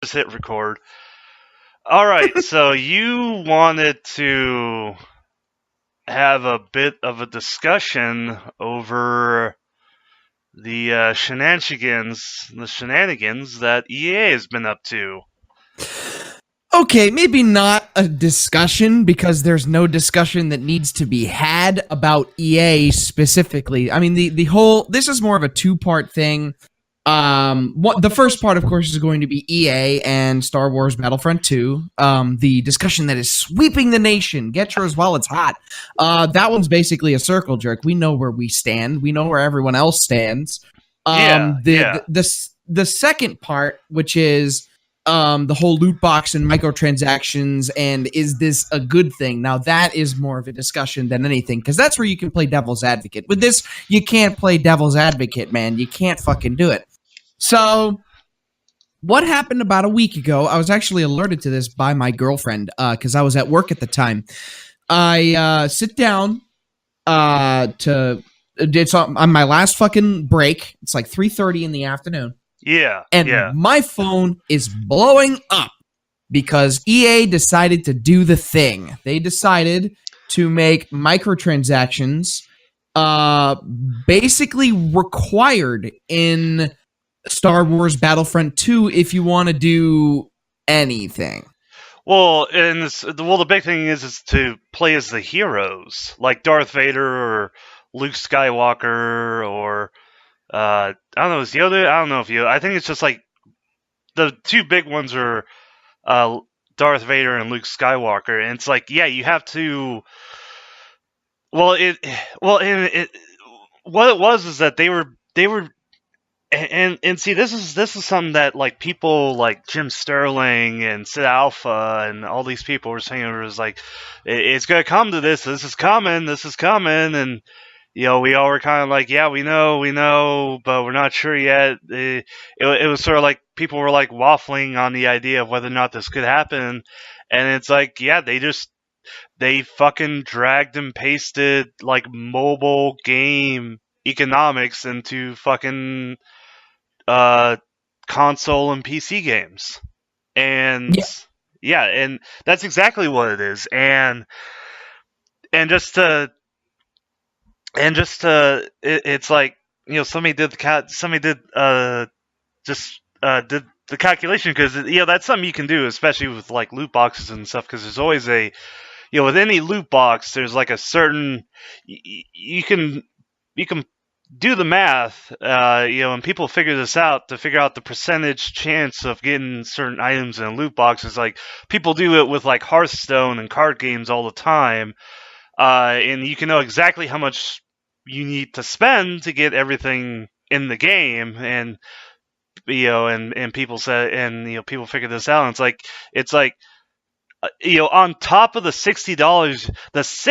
Just hit record. All right, so you wanted to have a bit of a discussion over the shenanigans that EA has been up to. Okay, maybe not a discussion because there's no discussion that needs to be had about EA specifically. I mean, the whole this is more of a two-part thing. The first part, of course, is going to be EA and Star Wars Battlefront 2. The discussion that is sweeping the nation. Get yours while it's hot. That one's basically a circle jerk. We know where we stand. We know where everyone else stands. The second part, which is the whole loot box and microtransactions, and is this a good thing? Now, that is more of a discussion than anything, because that's where you can play devil's advocate. With this, you can't play devil's advocate, man. You can't fucking do it. So, what happened about a week ago, I was actually alerted to this by my girlfriend, because I was at work at the time. I sit down it's on my last fucking break. It's like 3:30 in the afternoon. And my phone is blowing up because EA decided to do the thing. They decided to make microtransactions basically required in Star Wars Battlefront 2 if you want to do anything. Well, the big thing is to play as the heroes, like Darth Vader or Luke Skywalker or I don't know. Is Yoda? I don't know if Yoda. I think it's just like the two big ones are Darth Vader and Luke Skywalker, and it's like, yeah, you have to. What it was is that they were, and see, this is something that like people like Jim Sterling and Sid Alpha and all these people were saying. It was like, it's gonna come to this. This is coming, and. You know, we all were kind of like, yeah, we know, but we're not sure yet. It was sort of like people were like waffling on the idea of whether or not this could happen. And it's like, yeah, they fucking dragged and pasted like mobile game economics into fucking console and PC games. And yeah, and that's exactly what it is. And just to it's like, you know, somebody did the calculation, because, you know, that's something you can do, especially with like loot boxes and stuff, because there's always you know, with any loot box, there's like a certain, you can do the math, you know, and people figure this out to figure out the percentage chance of getting certain items in a loot box. Is like, people do it with like Hearthstone and card games all the time. And you can know exactly how much you need to spend to get everything in the game, and you know, and people say, and you know, people figure this out. And it's like, you know, on top of the $60, that's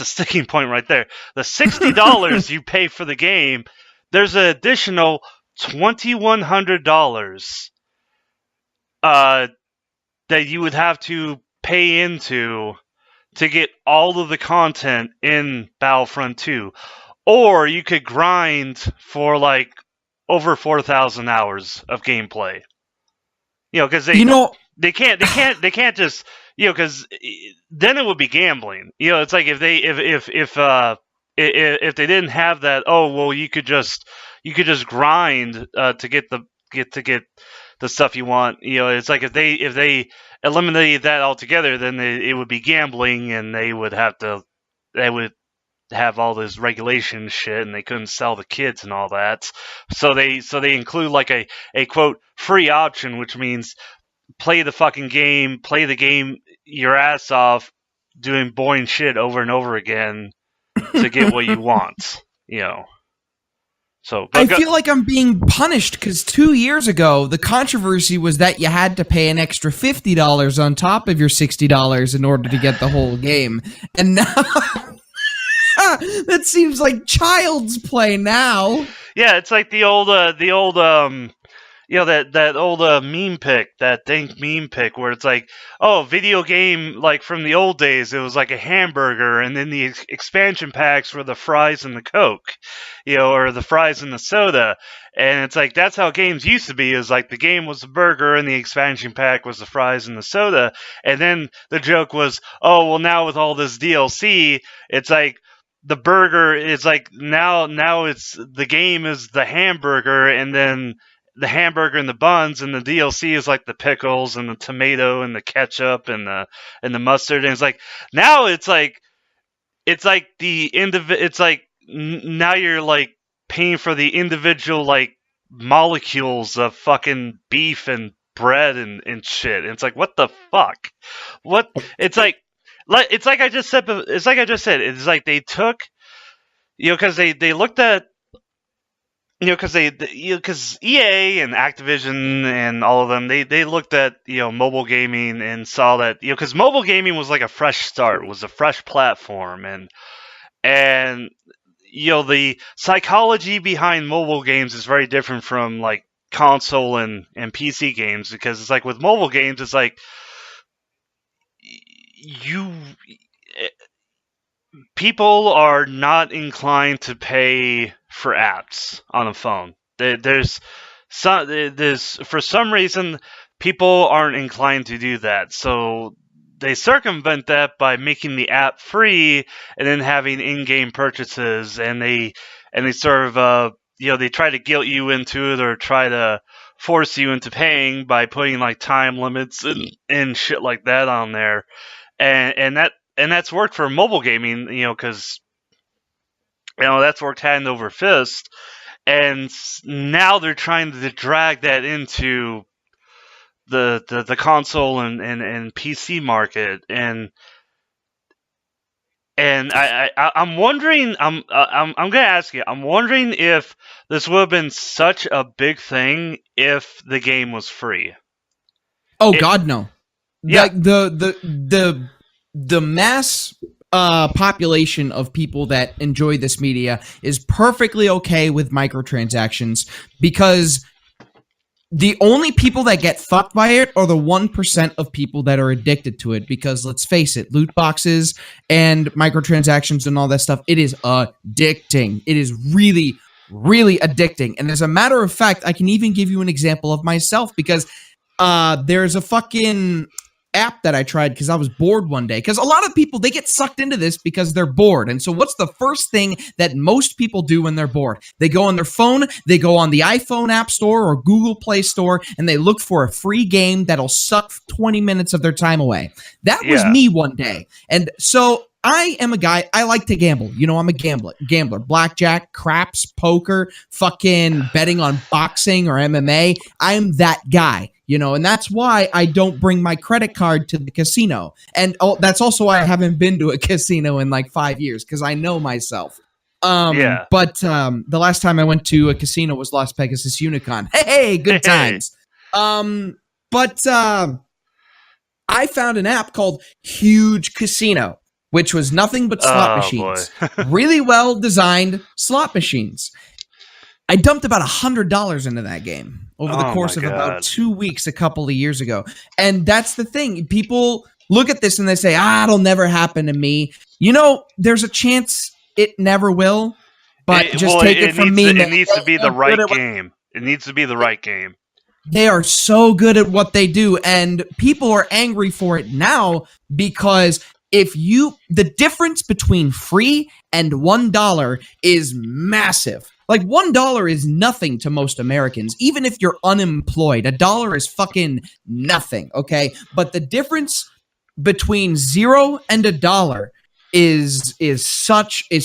a sticking point right there. The $60 you pay for the game, there's an additional $2,100 that you would have to pay into to get all of the content in Battlefront 2. Or you could grind for like over 4,000 hours of gameplay. You know, because they can't just, you know, because then it would be gambling. You know, it's like if they didn't have that, oh well, you could just grind to get the stuff you want. You know, it's like if they eliminated that altogether, then it would be gambling, and they would have all this regulation shit, and they couldn't sell the kids and all that. So they include like a quote free option, which means play the game your ass off, doing boring shit over and over again to get what you want. You know. So I feel like I'm being punished because 2 years ago, the controversy was that you had to pay an extra $50 on top of your $60 in order to get the whole game. And now that seems like child's play now. Yeah, it's like the old that old meme pic, that dank meme pic, where it's like, oh, video game like from the old days, it was like a hamburger, and then the expansion packs were the fries and the Coke, or the fries and the soda, and it's like that's how games used to be. Is like the game was the burger, and the expansion pack was the fries and the soda, and then the joke was, oh, well, now with all this DLC, it's like the burger is like now it's the game is the hamburger, and then the hamburger and the buns, and the DLC is like the pickles and the tomato and the ketchup and the mustard. And it's like now it's like now you're like paying for the individual like molecules of fucking beef and bread and shit. And it's like, what the fuck? What? It's like I just said. It's like I just said. It's like they took, because they looked at, because EA and Activision and all of them, they looked at mobile gaming and saw that because mobile gaming was like a fresh start, was a fresh platform, and the psychology behind mobile games is very different from like console and PC games, because it's like with mobile games, it's like people are not inclined to pay for apps on a phone. There's for some reason people aren't inclined to do that, so they circumvent that by making the app free and then having in-game purchases, and they sort of they try to guilt you into it or try to force you into paying by putting like time limits and shit like that on there, and that's worked for mobile gaming, because that's worked hand over fist, and now they're trying to drag that into the console and PC market, and I'm wondering, I'm gonna ask you, I'm wondering if this would have been such a big thing if the game was free. Oh God, no! Yeah. Like the mass population of people that enjoy this media is perfectly okay with microtransactions, because the only people that get fucked by it are the 1% of people that are addicted to it. Because let's face it, loot boxes and microtransactions and all that stuff, it is addicting. It is really, really addicting. And as a matter of fact, I can even give you an example of myself, because there's a fucking app that I tried because I was bored one day. Because a lot of people, they get sucked into this because they're bored. And so what's the first thing that most people do when they're bored? They go on their phone, they go on the iPhone App Store or Google Play Store, and they look for a free game that'll suck 20 minutes of their time away. That was me one day. And so I am a guy, I like to gamble. I'm a gambler. Blackjack, craps, poker, fucking betting on boxing or MMA. I'm that guy, and that's why I don't bring my credit card to the casino. And that's also why I haven't been to a casino in like 5 years, because I know myself. But the last time I went to a casino was Las Pegasus Unicon. Hey, good times. But I found an app called Huge Casino, which was nothing but slot machines. Really well designed slot machines. I dumped about $100 into that game over the course of about 2 weeks a couple of years ago. And that's the thing. People look at this and they say, it'll never happen to me. There's a chance it never will, but take it from me. It needs to be the right game. It needs to be the right game. They are so good at what they do, and people are angry for it now because the difference between free and $1 is massive. Like $1 is nothing to most Americans, even if you're unemployed. $1 is fucking nothing, okay? But the difference between $0 and $1 is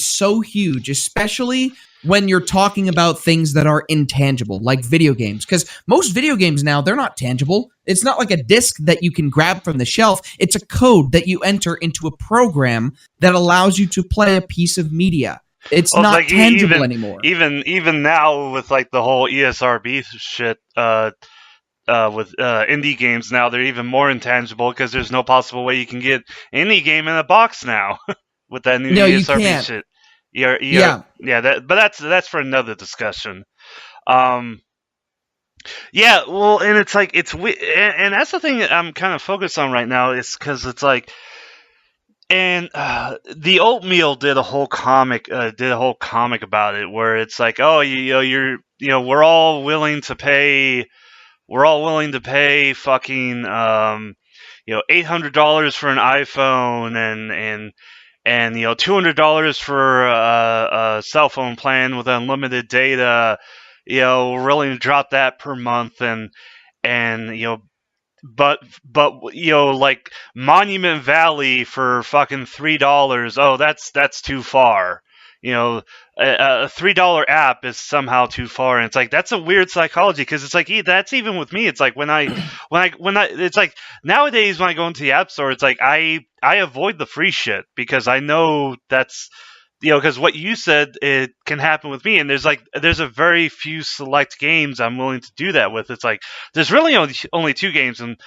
so huge, especially when you're talking about things that are intangible, like video games. Because most video games now, they're not tangible. It's not like a disc that you can grab from the shelf. It's a code that you enter into a program that allows you to play a piece of media. It's not like tangible anymore. Even now with like the whole ESRB shit, with indie games now, they're even more intangible because there's no possible way you can get any game in a box now with that new ESRB shit. But that's for another discussion. Yeah, well, and it's like and that's the thing that I'm kind of focused on right now is because it's like, and the oatmeal did a whole comic about it where it's like, oh, we're all willing to pay fucking $800 for an iPhone and $200 for a cell phone plan with unlimited data. We're willing to drop that per month, and but like Monument Valley for fucking $3. Oh, that's too far. You know, a $3 app is somehow too far, and it's like that's a weird psychology because it's like that's even with me. It's like it's like nowadays when I go into the app store, it's like I avoid the free shit because I know that's because what you said it can happen with me, and there's a very few select games I'm willing to do that with. It's like there's really only two games, and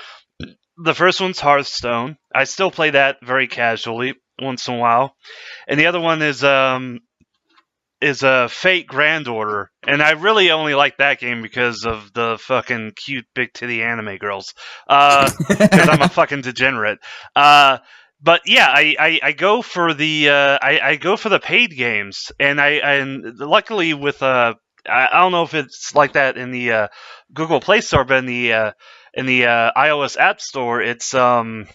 the first one's Hearthstone. I still play that very casually once in a while, and the other one is a Fate Grand Order, and I really only like that game because of the fucking cute big titty anime girls. Because I'm a fucking degenerate. But yeah, I go for the I go for the paid games, and luckily with I don't know if it's like that in the Google Play Store, but in the iOS App Store, it's it'll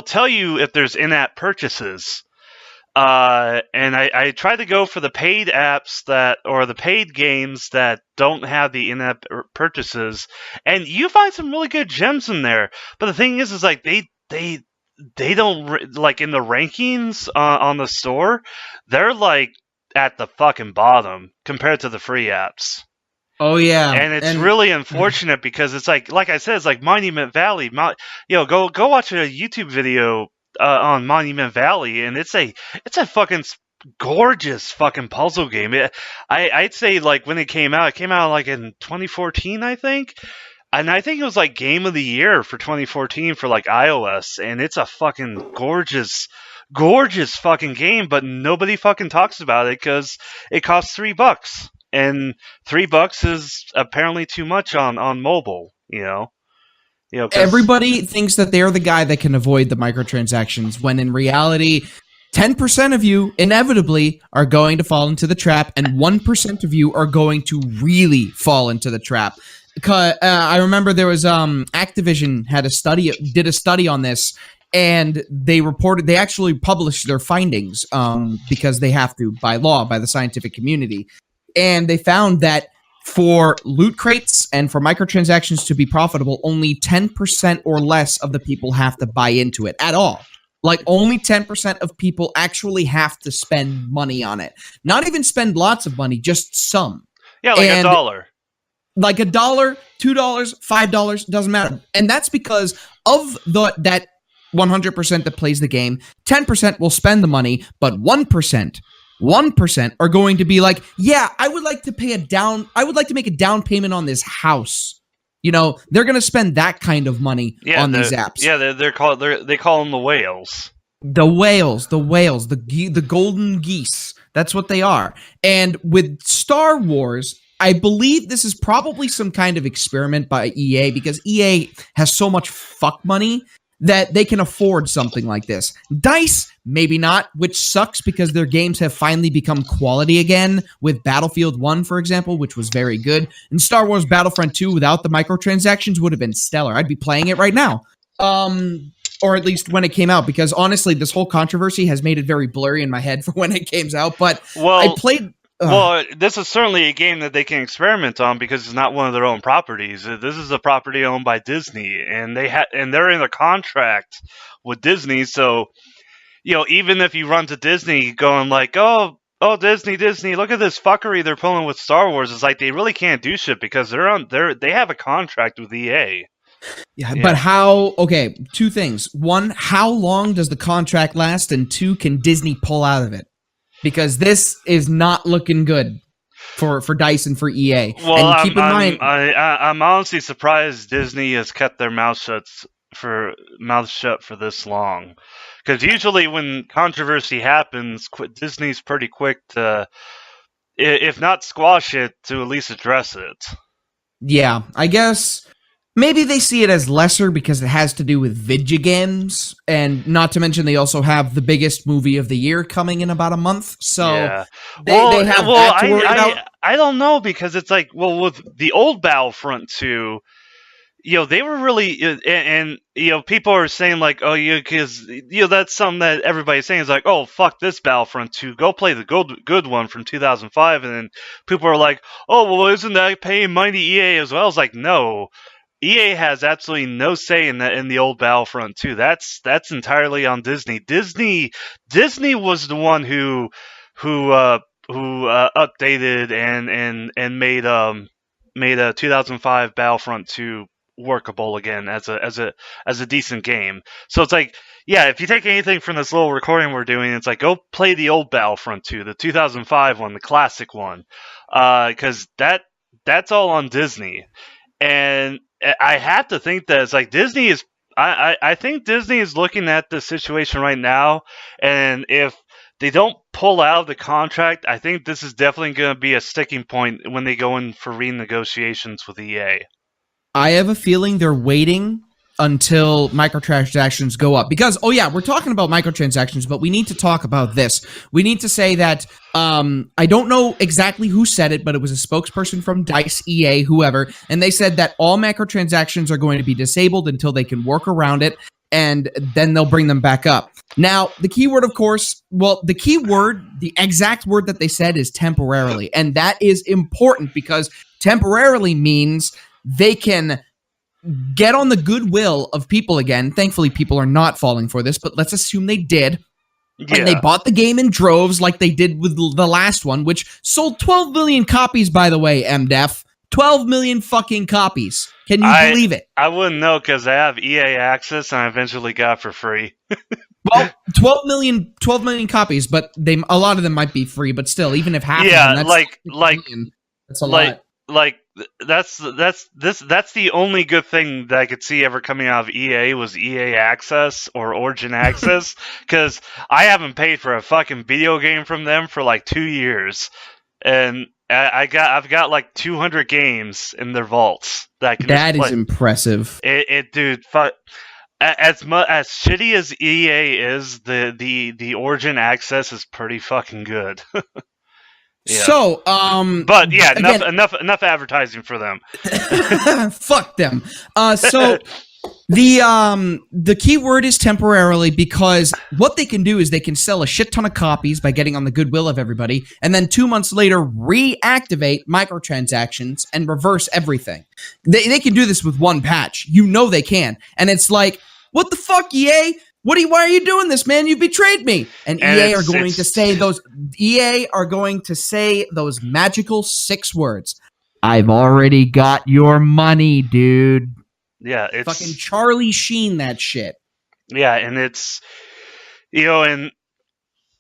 tell you if there's in-app purchases. And I try to go for the paid apps or the paid games that don't have the in-app purchases, and you find some really good gems in there. But the thing is like they don't like in the rankings on the store, they're like at the fucking bottom compared to the free apps. Oh yeah, And it's really unfortunate because it's like I said, it's like Monument Valley. Go watch a YouTube video on Monument Valley, and it's a fucking gorgeous fucking puzzle game. I'd say like when it came out like in 2014, I think, and I think it was like Game of the Year for 2014 for like iOS, and it's a fucking gorgeous fucking game, but nobody fucking talks about it because it costs $3, and $3 is apparently too much on mobile. Everybody thinks that they're the guy that can avoid the microtransactions when in reality 10% of you inevitably are going to fall into the trap and 1% of you are going to really fall into the trap. I remember there was Activision did a study on this, and they actually published their findings because they have to by law, by the scientific community, and they found that for loot crates and for microtransactions to be profitable, only 10% or less of the people have to buy into it at all. Like only 10% of people actually have to spend money on it. Not even spend lots of money, just some. Yeah, like $1. Like $1, $2, $5, doesn't matter. And that's because of that 100% that plays the game, 10% will spend the money, but 1% are going to be like, yeah, I would like to make a down payment on this house. They're going to spend that kind of money on these apps. Yeah, they call them the whales. The whales, the golden geese. That's what they are. And with Star Wars, I believe this is probably some kind of experiment by EA because EA has so much fuck money that they can afford something like this. DICE, maybe not, which sucks because their games have finally become quality again with Battlefield 1, for example, which was very good. And Star Wars Battlefront 2 without the microtransactions would have been stellar. I'd be playing it right now. Or at least when it came out, because honestly, this whole controversy has made it very blurry in my head for when it came out. But I played... Well, this is certainly a game that they can experiment on because it's not one of their own properties. This is a property owned by Disney, and they're in a contract with Disney. So, even if you run to Disney going like, "Oh, Disney, look at this fuckery they're pulling with Star Wars," it's like they really can't do shit because they have a contract with EA. Yeah, but how? Okay, two things. One, how long does the contract last? And two, can Disney pull out of it? Because this is not looking good for DICE and for EA. Well, and keep in mind, I'm honestly surprised Disney has kept their mouth shut for this long. Because usually when controversy happens, Disney's pretty quick to if not squash it, to at least address it. Yeah, I guess maybe they see it as lesser because it has to do with video games, and not to mention they also have the biggest movie of the year coming in about a month, so Yeah. they have that to worry about. I don't know, because it's like, well, with the old Battlefront 2, they were really, and people are saying like, oh, because that's something that everybody's saying is like, oh, fuck this Battlefront 2, go play the good one from 2005, and then people are like, oh, well, isn't that paying money to EA as well? It's like, no, EA has absolutely no say in the old Battlefront 2. That's entirely on Disney. Disney was the one who updated and made a 2005 Battlefront 2 workable again as a decent game. So it's like, yeah, if you take anything from this little recording we're doing, it's like, go play the old Battlefront 2, the 2005 one, the classic one, because that's all on Disney. And I have to think that it's like Disney is. I think Disney is looking at the situation right now, and if they don't pull out of the contract, I think this is definitely going to be a sticking point when they go in for renegotiations with EA. I have a feeling they're waiting until microtransactions go up. Because, oh yeah, we're talking about microtransactions, but we need to talk about this. We need to say that, I don't know exactly who said it, but it was a spokesperson from DICE, EA, whoever, and they said that all microtransactions are going to be disabled until they can work around it, and then they'll bring them back up. Now, the keyword, of course, the exact word that they said is temporarily, and that is important because temporarily means they can get on the goodwill of people again. Thankfully, people are not falling for this, but let's assume they did. Yeah. And they bought the game in droves like they did with the last one, which sold 12 million copies, by the way, MDef. 12 million fucking copies. Can you believe it? I wouldn't know because I have EA access and I eventually got it for free. Well, 12 million copies, but a lot of them might be free, but still, even if half of them, that's a lot. Like that's the only good thing that I could see ever coming out of EA was EA Access or Origin Access, because I haven't paid for a fucking video game from them for like 2 years, and I've got like 200 games in their vaults that I can. That is impressive. Dude, fuck. As shitty as EA is, the Origin Access is pretty fucking good. Yeah. So, but yeah, enough advertising for them. Fuck them. So the key word is temporarily, because what they can do is they can sell a shit ton of copies by getting on the goodwill of everybody, and then 2 months later reactivate microtransactions and reverse everything. They can do this with one patch. You know they can. And it's like, what the fuck, EA? Why are you doing this, man? You betrayed me. And EA are going to say those magical 6 words. I've already got your money, dude. Yeah, it's fucking Charlie Sheen, that shit. Yeah, and it's, and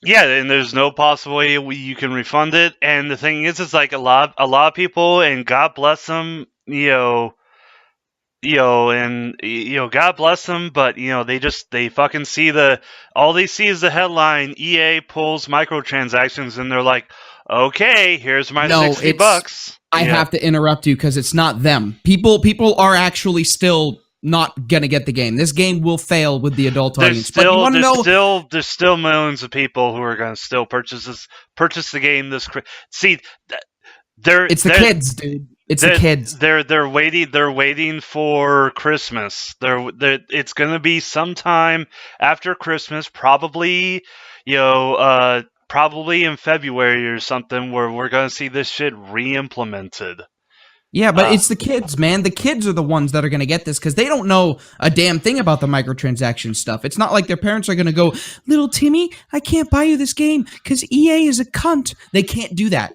there's no possible way you can refund it. And the thing is, it's like a lot of people, and God bless them, God bless them, but they fucking see all they see is the headline, EA pulls microtransactions, and they're like, okay, here's my $60. I have to interrupt you because it's not them. People are actually still not gonna get the game. This game will fail with the adult audience. There's still millions of people who are gonna still purchase the game. It's the kids, dude. It's the kids. They're waiting for Christmas. It's gonna be sometime after Christmas, probably in February or something, where we're gonna see this shit re-implemented. Yeah, but it's the kids, man. The kids are the ones that are going to get this because they don't know a damn thing about the microtransaction stuff. It's not like their parents are going to go, little Timmy, I can't buy you this game because EA is a cunt. They can't do that.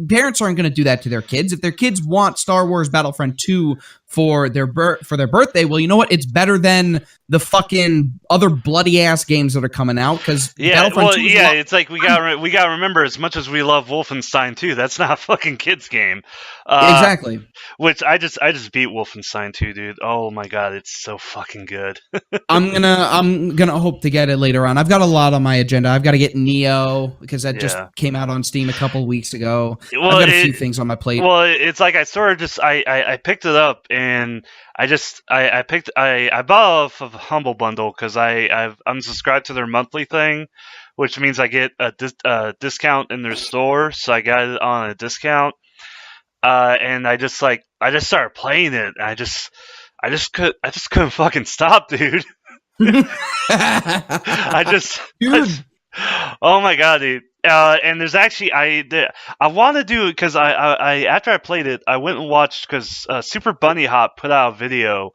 Parents aren't going to do that to their kids. If their kids want Star Wars Battlefront 2 for their birthday. Well, you know what? It's better than the fucking other bloody ass games that are coming out because Battlefront 2 it's like we gotta remember, as much as we love Wolfenstein 2, that's not a fucking kids game. Exactly. Which I just beat Wolfenstein 2, dude. Oh my god, it's so fucking good. I'm gonna hope to get it later on. I've got a lot on my agenda. I've got to get Neo because that just came out on Steam a couple weeks ago. Well, I've got a few things on my plate. Well, it's like I sort of just I picked it up and I bought off of Humble Bundle because I'm subscribed to their monthly thing, which means I get a discount in their store. So I got it on a discount, and I just started playing it. I just couldn't fucking stop, dude. Dude. Oh my god, dude. And there's actually I want to do it because I after I played it, I went and watched because Super Bunny Hop put out a video,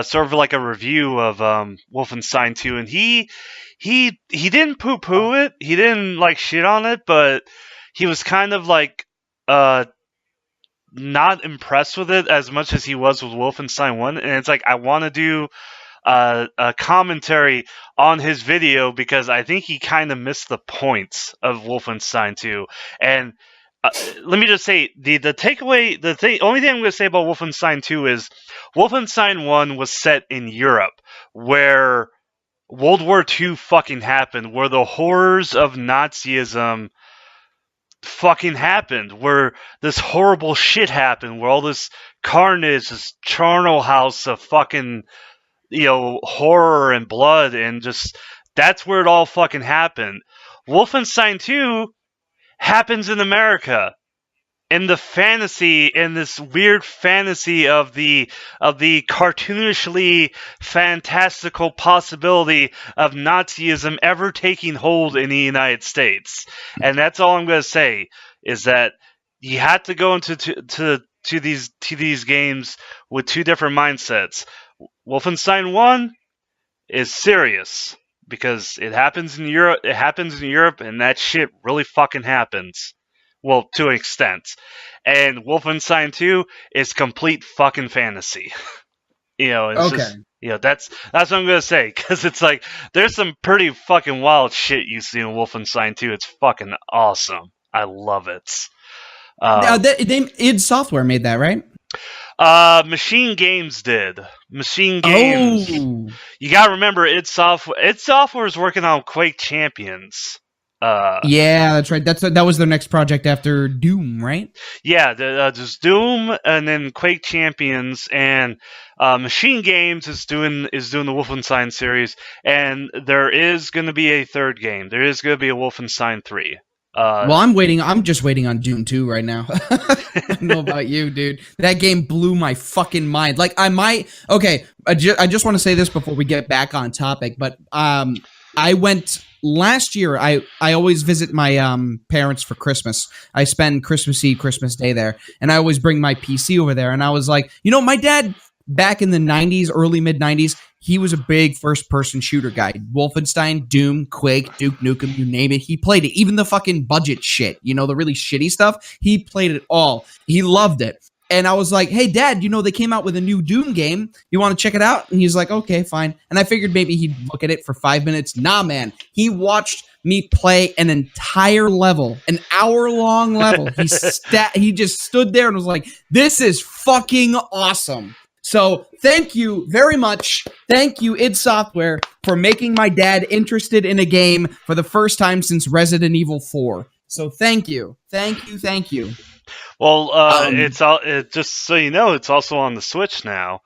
sort of like a review of Wolfenstein 2, and he didn't poo poo it, he didn't like shit on it, but he was kind of like not impressed with it as much as he was with Wolfenstein 1, and it's like I want to do a commentary on his video because I think he kind of missed the points of Wolfenstein 2. And let me just say, the takeaway, only thing I'm going to say about Wolfenstein 2 is Wolfenstein 1 was set in Europe, where World War II fucking happened, where the horrors of Nazism fucking happened, where this horrible shit happened, where all this carnage, this charnel house of fucking horror and blood, and just that's where it all fucking happened. Wolfenstein 2 happens in America, in the fantasy, in this weird fantasy of the cartoonishly fantastical possibility of Nazism ever taking hold in the United States. And that's all I'm going to say, is that you have to go into to these games with two different mindsets. Wolfenstein 1 is serious because it happens in Europe. It happens in Europe, and that shit really fucking happens. Well, to an extent. And Wolfenstein 2 is complete fucking fantasy. It's just, that's what I'm gonna say, because it's like there's some pretty fucking wild shit you see in Wolfenstein 2. It's fucking awesome. I love it. id Software made that, right? Machine Games did. Machine Games. Oh. You gotta remember, id Software is working on Quake Champions. Yeah, that's right. That was their next project after Doom, right? Yeah, there's Doom and then Quake Champions, and Machine Games is doing the Wolfenstein series, and there is going to be a third game. There is going to be a Wolfenstein 3. Well, I'm just waiting on Doom 2 right now. I don't know about you, dude. That game blew my fucking mind. Like, I just want to say this before we get back on topic, but I went last year. I always visit my parents for Christmas. I spend Christmas Eve, Christmas Day there, and I always bring my PC over there. And I was like, my dad back in the 90s, early mid 90s, he was a big first-person shooter guy. Wolfenstein, Doom, Quake, Duke Nukem, you name it. He played it. Even the fucking budget shit, the really shitty stuff, he played it all. He loved it. And I was like, hey, Dad, they came out with a new Doom game. You want to check it out? And he's like, okay, fine. And I figured maybe he'd look at it for 5 minutes. Nah, man. He watched me play an entire level, an hour-long level. He just stood there and was like, this is fucking awesome. So thank you very much. Thank you, id Software, for making my dad interested in a game for the first time since Resident Evil 4. So thank you. Thank you. Well, just so you know, it's also on the Switch now.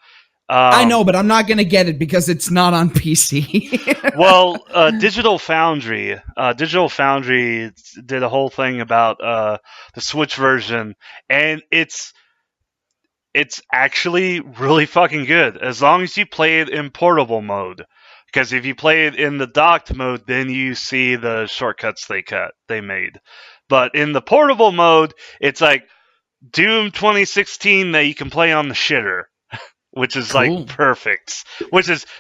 I know, but I'm not going to get it because it's not on PC. Well, Digital Foundry did a whole thing about the Switch version, and it's actually really fucking good as long as you play it in portable mode. Because if you play it in the docked mode, then you see the shortcuts they made. But in the portable mode, it's like Doom 2016 that you can play on the shitter, which is cool. Like perfect.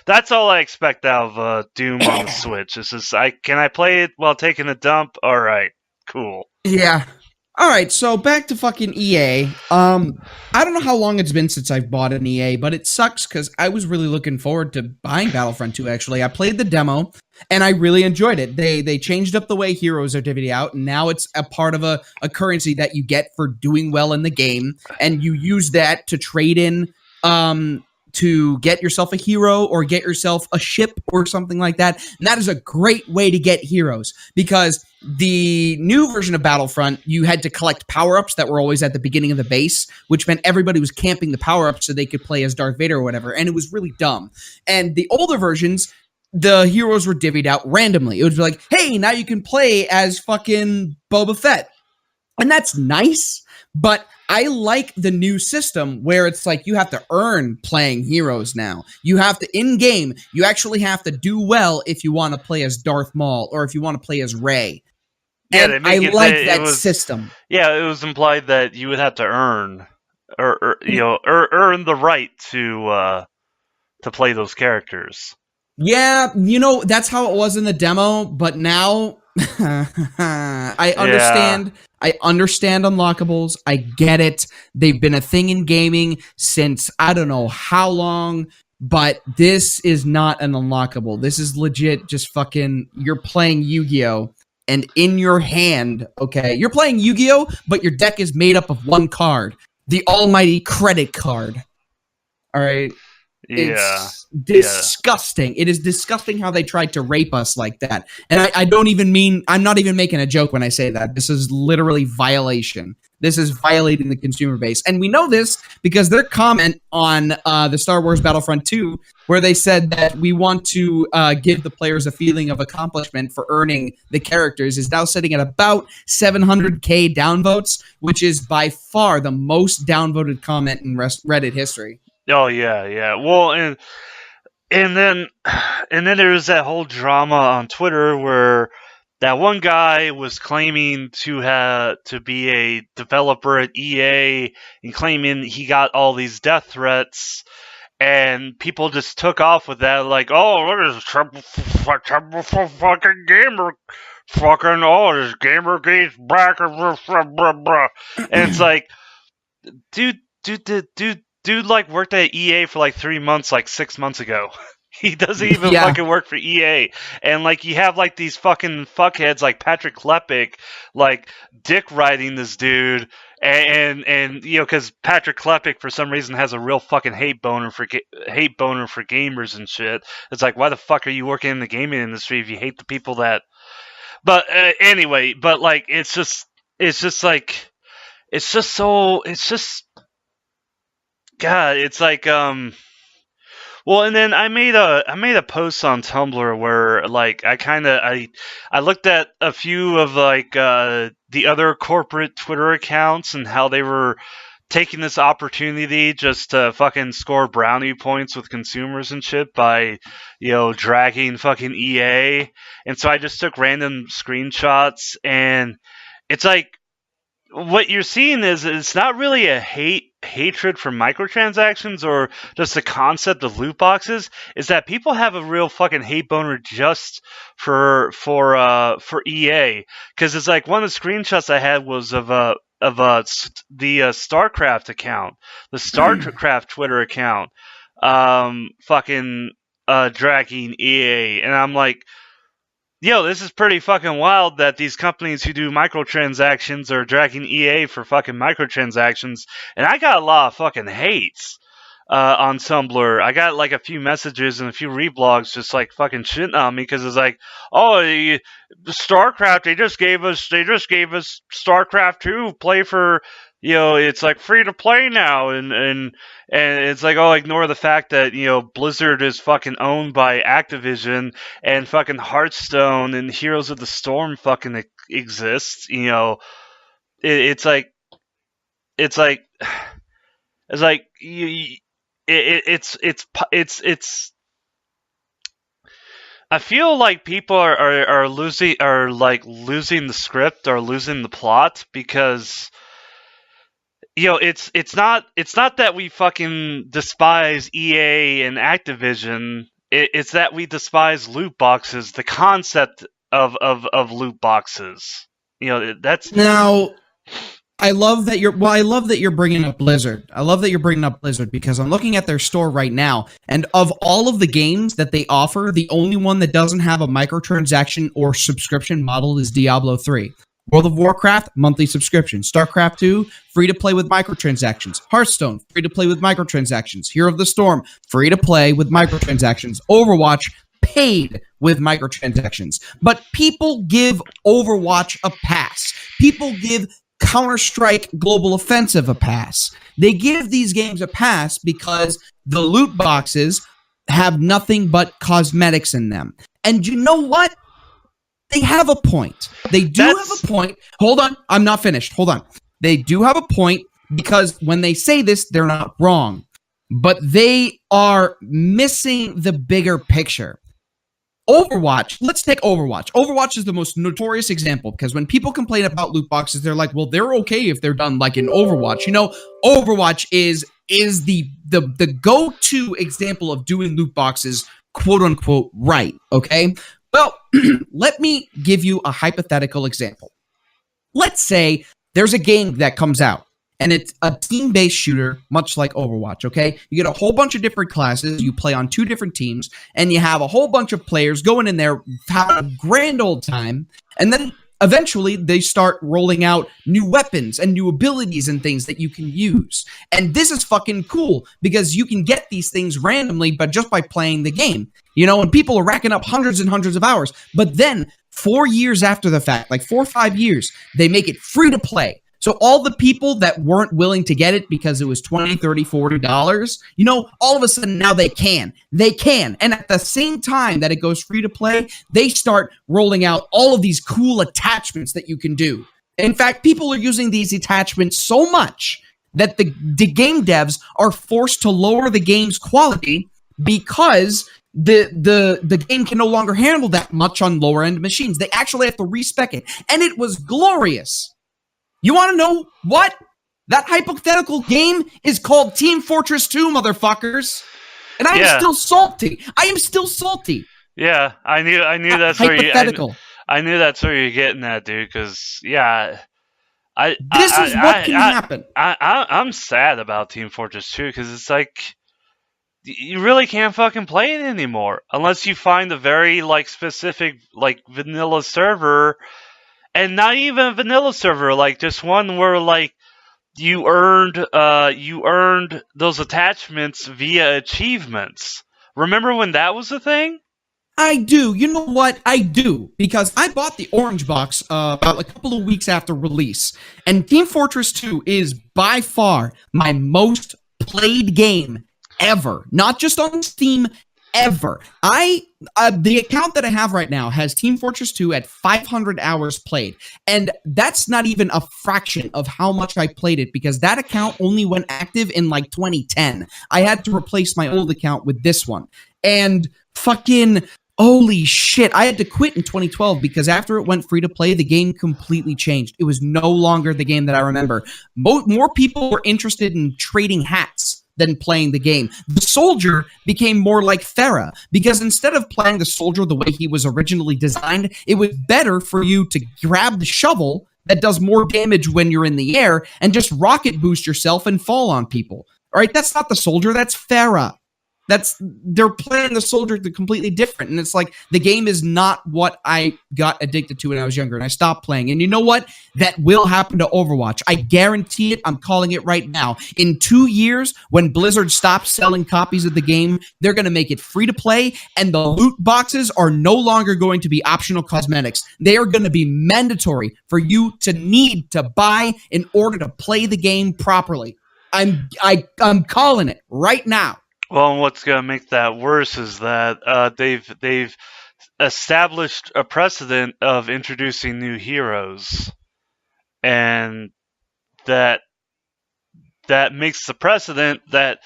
That's all I expect out of Doom on the Switch. It's just, can I play it while taking a dump? All right, cool. Yeah. All right, so back to fucking EA. I don't know how long it's been since I've bought an EA, but it sucks because I was really looking forward to buying Battlefront 2. Actually, I played the demo and I really enjoyed it. They changed up the way heroes are divvied out, and now it's a part of a currency that you get for doing well in the game, and you use that to trade in to get yourself a hero or get yourself a ship or something like that. And that is a great way to get heroes, because the new version of Battlefront, you had to collect power-ups that were always at the beginning of the base, which meant everybody was camping the power-ups so they could play as Darth Vader or whatever, and it was really dumb. And the older versions, the heroes were divvied out randomly. It would be like, hey, now you can play as fucking Boba Fett. And that's nice, but I like the new system where it's like you have to earn playing heroes now. You have to, in game, you actually have to do well if you want to play as Darth Maul or if you want to play as Rey. Yeah, And I like that system. Yeah, it was implied that you would have to earn, or earn the right to play those characters. Yeah, that's how it was in the demo, but now I understand. Yeah. I understand unlockables. I get it. They've been a thing in gaming since I don't know how long, but this is not an unlockable. This is legit just fucking, you're playing Yu-Gi-Oh! And in your hand, okay, you're playing Yu-Gi-Oh!, but your deck is made up of one card, the almighty credit card. All right? It's disgusting. Yeah. It is disgusting how they tried to rape us like that. And I don't even mean, I'm not even making a joke when I say that. This is literally violation. This is violating the consumer base. And we know this because their comment on the Star Wars Battlefront 2, where they said that we want to give the players a feeling of accomplishment for earning the characters, is now sitting at about 700K downvotes, which is by far the most downvoted comment in Reddit history. Oh yeah. Well, and then there was that whole drama on Twitter where that one guy was claiming to be a developer at EA and claiming he got all these death threats, and people just took off with that, like, oh, look at this fucking gamer, fucking, oh, this gamer game's back, and it's like, dude, like, worked at EA for like 3 months, like 6 months ago. He doesn't even fucking work for EA. And, like, you have, like, these fucking fuckheads like Patrick Klepek, like, dick riding this dude. And because Patrick Klepek, for some reason, has a real fucking hate boner for gamers and shit. It's like, why the fuck are you working in the gaming industry if you hate the people that... But, anyway, but, like, it's just God, it's like well, and then I made a post on Tumblr where, like, I looked at a few of, like, the other corporate Twitter accounts and how they were taking this opportunity just to fucking score brownie points with consumers and shit by, dragging fucking EA. And so I just took random screenshots, and it's like, what you're seeing is it's not really a hatred for microtransactions or just the concept of loot boxes. Is that people have a real fucking hate boner just for EA, because it's like one of the screenshots I had was of the StarCraft account, the StarCraft Twitter account, fucking dragging EA, and I'm like, yo, this is pretty fucking wild that these companies who do microtransactions are dragging EA for fucking microtransactions. And I got a lot of fucking hates on Tumblr. I got like a few messages and a few reblogs just like fucking shitting on me because it's like, oh, StarCraft, they just gave us StarCraft 2, play for, it's like free to play now, and it's like, oh, ignore the fact that, Blizzard is fucking owned by Activision, and fucking Hearthstone and Heroes of the Storm fucking exists. It's like I feel like people are losing the script or losing the plot, because it's not that we fucking despise EA and Activision. It's that we despise loot boxes, the concept of loot boxes. That's now. I love that you're bringing up Blizzard. I love that you're bringing up Blizzard because I'm looking at their store right now, and of all of the games that they offer, the only one that doesn't have a microtransaction or subscription model is Diablo 3. World of Warcraft, monthly subscription. StarCraft 2, free to play with microtransactions. Hearthstone, free to play with microtransactions. Hero of the Storm, free to play with microtransactions. Overwatch, paid with microtransactions. But people give Overwatch a pass. People give Counter-Strike Global Offensive a pass. They give these games a pass because the loot boxes have nothing but cosmetics in them. And you know what? They have a point. They do have a point. Hold on. I'm not finished. Hold on. They do have a point because when they say this, they're not wrong. But they are missing the bigger picture. Overwatch, let's take Overwatch. Overwatch is the most notorious example because when people complain about loot boxes, they're like, well, they're okay if they're done like in Overwatch. You know, Overwatch is the go-to example of doing loot boxes, quote unquote, right. Okay. Well, let me give you a hypothetical example. Let's say there's a game that comes out and it's a team-based shooter, much like Overwatch, okay? You get a whole bunch of different classes, you play on 2 different teams, and you have a whole bunch of players going in there, having a grand old time, and then eventually they start rolling out new weapons and new abilities and things that you can use. And this is fucking cool because you can get these things randomly but just by playing the game. You know, and people are racking up hundreds and hundreds of hours. But then 4 years after the fact, like 4 or 5 years, they make it free to play. So all the people that weren't willing to get it because it was $20, $30, $40, you know, all of a sudden now they can. They can. And at the same time that it goes free to play, they start rolling out all of these cool attachments that you can do. In fact, people are using these attachments so much that the game devs are forced to lower the game's quality because the game can no longer handle that much on lower end machines. They actually have to respec it. And it was glorious. You want to know what? That hypothetical game is called Team Fortress 2, motherfuckers. And I am still salty. I am still salty. Yeah, I knew that's hypothetical. where I knew that's where you're getting at, dude. Because this is what can happen. I'm sad about Team Fortress 2 because it's like you really can't fucking play it anymore unless you find a very like specific like vanilla server. And not even a vanilla server, like just one where like you earned those attachments via achievements. Remember when that was a thing? I do. You know what? I do. Because I bought the orange box about a couple of weeks after release. And Team Fortress 2 is by far my most played game ever. Not just on Steam, ever. The account that I have right now has Team Fortress 2 at 500 hours played. And that's not even a fraction of how much I played it because that account only went active in like 2010. I had to replace my old account with this one. And fucking holy shit, I had to quit in 2012 because after it went free to play, the game completely changed. It was no longer the game that I remember. More people were interested in trading hats than playing the game. The soldier became more like Thera because instead of playing the soldier the way he was originally designed, it was better for you to grab the shovel that does more damage when you're in the air and just rocket boost yourself and fall on people. All right, that's not the soldier, that's Thera. They're playing the soldier completely different. And it's like the game is not what I got addicted to when I was younger and I stopped playing. And you know what? That will happen to Overwatch. I guarantee it. I'm calling it right now. In 2 years, when Blizzard stops selling copies of the game, they're going to make it free to play and the loot boxes are no longer going to be optional cosmetics. They are going to be mandatory for you to need to buy in order to play the game properly. I'm calling it right now. Well, what's going to make that worse is that they've established a precedent of introducing new heroes, and that makes the precedent that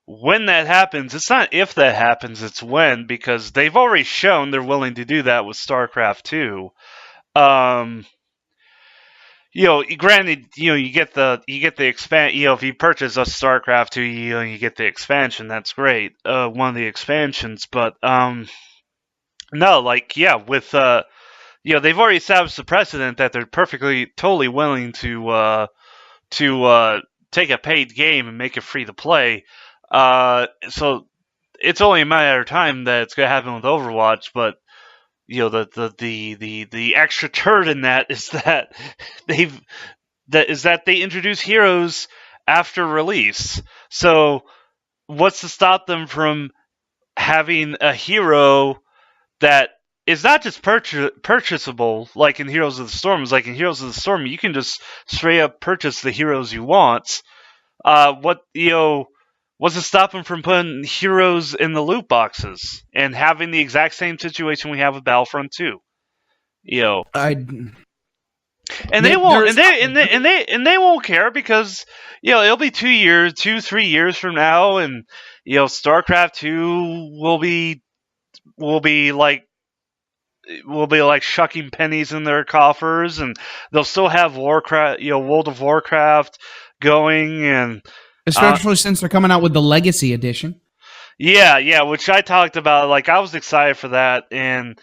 when that happens, it's not if that happens, it's when, because they've already shown they're willing to do that with StarCraft 2. Granted, you get the expand. If you purchase a StarCraft 2, you get the expansion. That's great. One of the expansions, but no, with they've already established the precedent that they're totally willing to take a paid game and make it free to play. So it's only a matter of time that it's going to happen with Overwatch. But the extra turd in that is that they introduce heroes after release. So what's to stop them from having a hero that is not just purchasable like in Heroes of the Storm? It's like in Heroes of the Storm, you can just straight up purchase the heroes you want. What's to stop them from putting heroes in the loot boxes and having the exact same situation we have with Battlefront 2? And they won't, and they won't care because it'll be 3 years from now, and StarCraft 2 will be like shucking pennies in their coffers, and they'll still have Warcraft, World of Warcraft going, and especially since they're coming out with the Legacy Edition. Yeah, which I talked about. Like, I was excited for that, and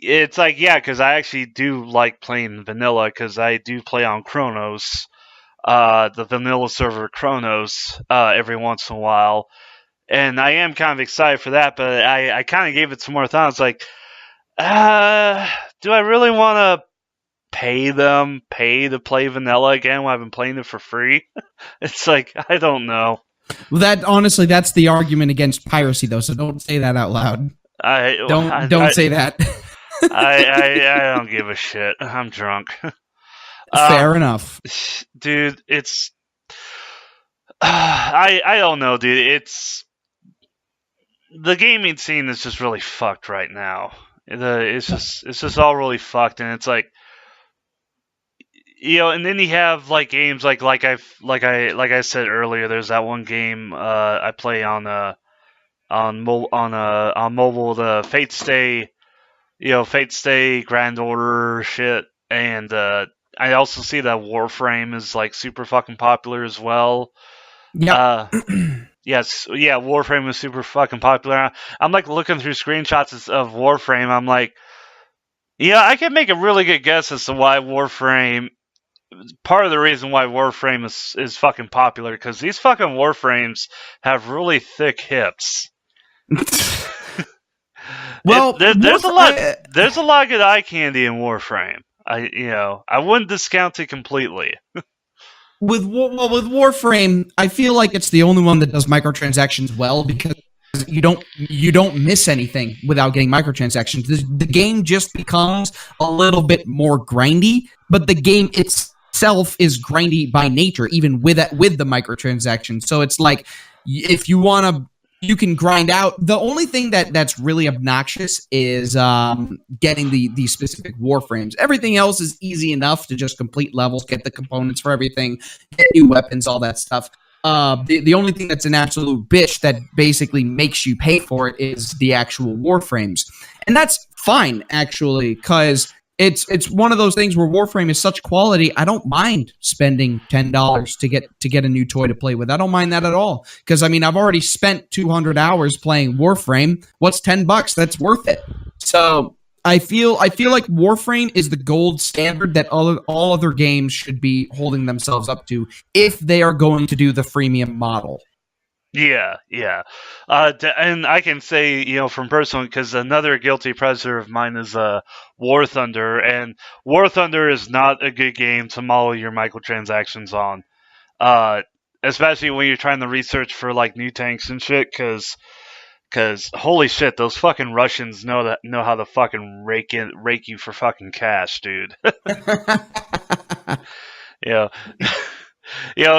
it's like, because I actually do like playing vanilla, because I do play on Chronos, the vanilla server Chronos, every once in a while, and I am kind of excited for that. But I kind of gave it some more thought. It's like, do I really want to pay to play vanilla again when I've been playing it for free? It's like, I don't know. Well, that's the argument against piracy, though. So don't say that out loud. Don't say that. I don't give a shit. I'm drunk. Fair enough, dude. It's I don't know, dude. It's the gaming scene is just really fucked right now. It's just all really fucked, and it's like, and then you have like games like I said earlier. There's that one game I play on mobile, the Fate Stay Grand Order shit, and I also see that Warframe is like super fucking popular as well. Yeah. Yes, yeah, Warframe is super fucking popular. I'm like looking through screenshots of Warframe. I'm like, I can make a really good guess as to why Warframe. Part of the reason why Warframe is fucking popular, because these fucking Warframes have really thick hips. Well, there's a lot of good eye candy in Warframe. I wouldn't discount it completely. With Warframe, I feel like it's the only one that does microtransactions well, because you don't miss anything without getting microtransactions. The game just becomes a little bit more grindy, but the game itself is grindy by nature, even with the microtransactions. So it's like, if you want to, you can grind out. The only thing that's really obnoxious is getting the specific Warframes. Everything else is easy enough to just complete levels, get the components for everything, get new weapons, all that stuff. The only thing that's an absolute bitch that basically makes you pay for it is the actual Warframes. And that's fine, actually, because it's one of those things where Warframe is such quality. I don't mind spending $10 to get a new toy to play with. I don't mind that at all, because I've already spent 200 hours playing Warframe. What's $10? That's worth it. So I feel like Warframe is the gold standard that all other games should be holding themselves up to if they are going to do the freemium model. Yeah. And I can say, from personal, because another guilty pleasure of mine is War Thunder, and War Thunder is not a good game to model your microtransactions on, especially when you're trying to research for like new tanks and shit, because holy shit, those fucking Russians know how to fucking rake you for fucking cash, dude. Yeah.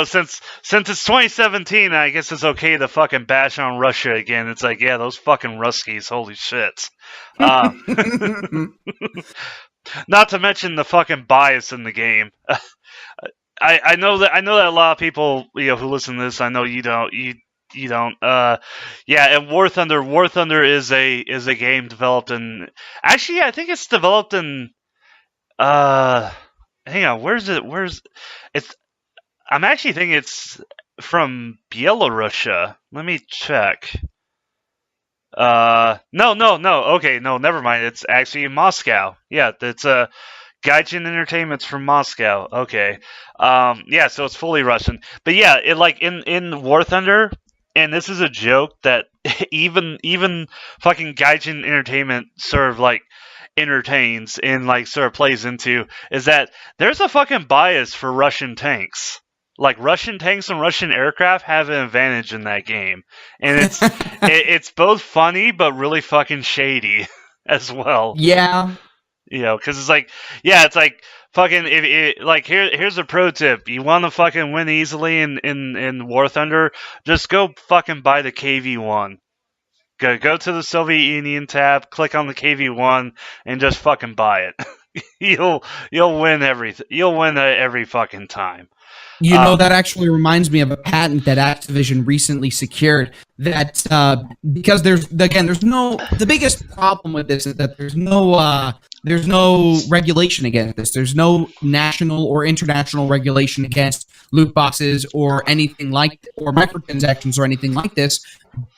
Since it's 2017, I guess it's okay to fucking bash on Russia again. It's like, those fucking Ruskies, holy shit. Not to mention the fucking bias in the game. I know that a lot of people who listen to this, I know you don't. You don't. And War Thunder is a game developed in. Actually, I think it's developed in. Hang on, where's it's? I'm actually thinking it's from Belarus. Let me check. No. Okay, no, never mind. It's actually in Moscow. Yeah, it's Gaijin Entertainment's from Moscow. Okay. Yeah, so it's fully Russian. But yeah, it like in War Thunder, and this is a joke that even fucking Gaijin Entertainment sort of like entertains and like sort of plays into is that there's a fucking bias for Russian tanks. Like Russian tanks and Russian aircraft have an advantage in that game, and it's both funny but really fucking shady as well. Yeah. Because it's like, yeah, it's like fucking. If like here's a pro tip: you want to fucking win easily in War Thunder, just go fucking buy the KV-1. Go to the Soviet Union tab, click on the KV-1, and just fucking buy it. You'll win everything. You'll win every fucking time. That actually reminds me of a patent that Activision recently secured. That because there's no. The biggest problem with this is that there's no regulation against this. There's no national or international regulation against loot boxes or anything like or microtransactions or anything like this.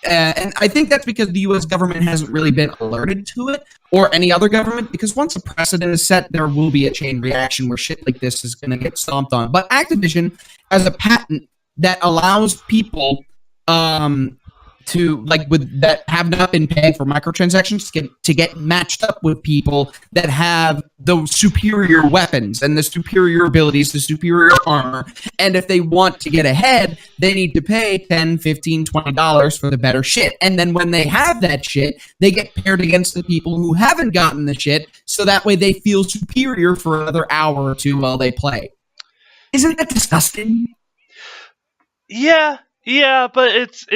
And I think that's because the U.S. government hasn't really been alerted to it, or any other government, because once a precedent is set, there will be a chain reaction where shit like this is going to get stomped on. But Activision has a patent that allows people that have not been paying for microtransactions to get matched up with people that have those superior weapons and the superior abilities, the superior armor. And if they want to get ahead, they need to pay $10, $15, $20 for the better shit. And then when they have that shit, they get paired against the people who haven't gotten the shit, so that way they feel superior for another hour or two while they play. Isn't that disgusting? Yeah, but it's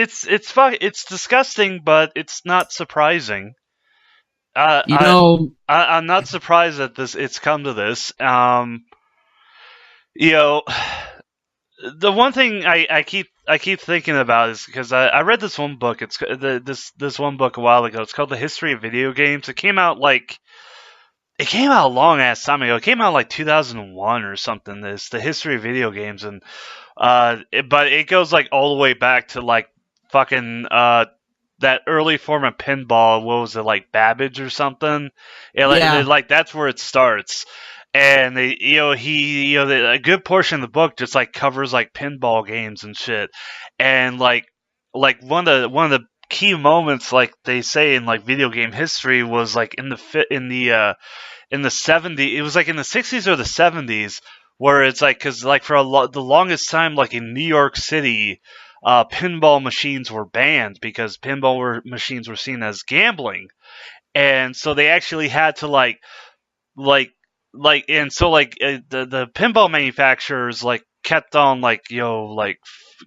disgusting, but it's not surprising. I'm not surprised that it's come to this. The one thing I keep thinking about is because I read this one book. It's this one book a while ago. It's called The History of Video Games. It came out a long ass time ago. It came out like 2001 or something. This The History of Video Games, and but it goes like all the way back to like fucking that early form of pinball. What was it, like Babbage or something? Like that's where it starts. And a good portion of the book just like covers like pinball games and shit. And like one of the key moments, like they say in like video game history, was like in the 70s. It was like in the 60s or the 70s, where it's like, because like for the longest time, like in New York City, pinball machines were banned because machines were seen as gambling, and so they actually had to the pinball manufacturers like kept on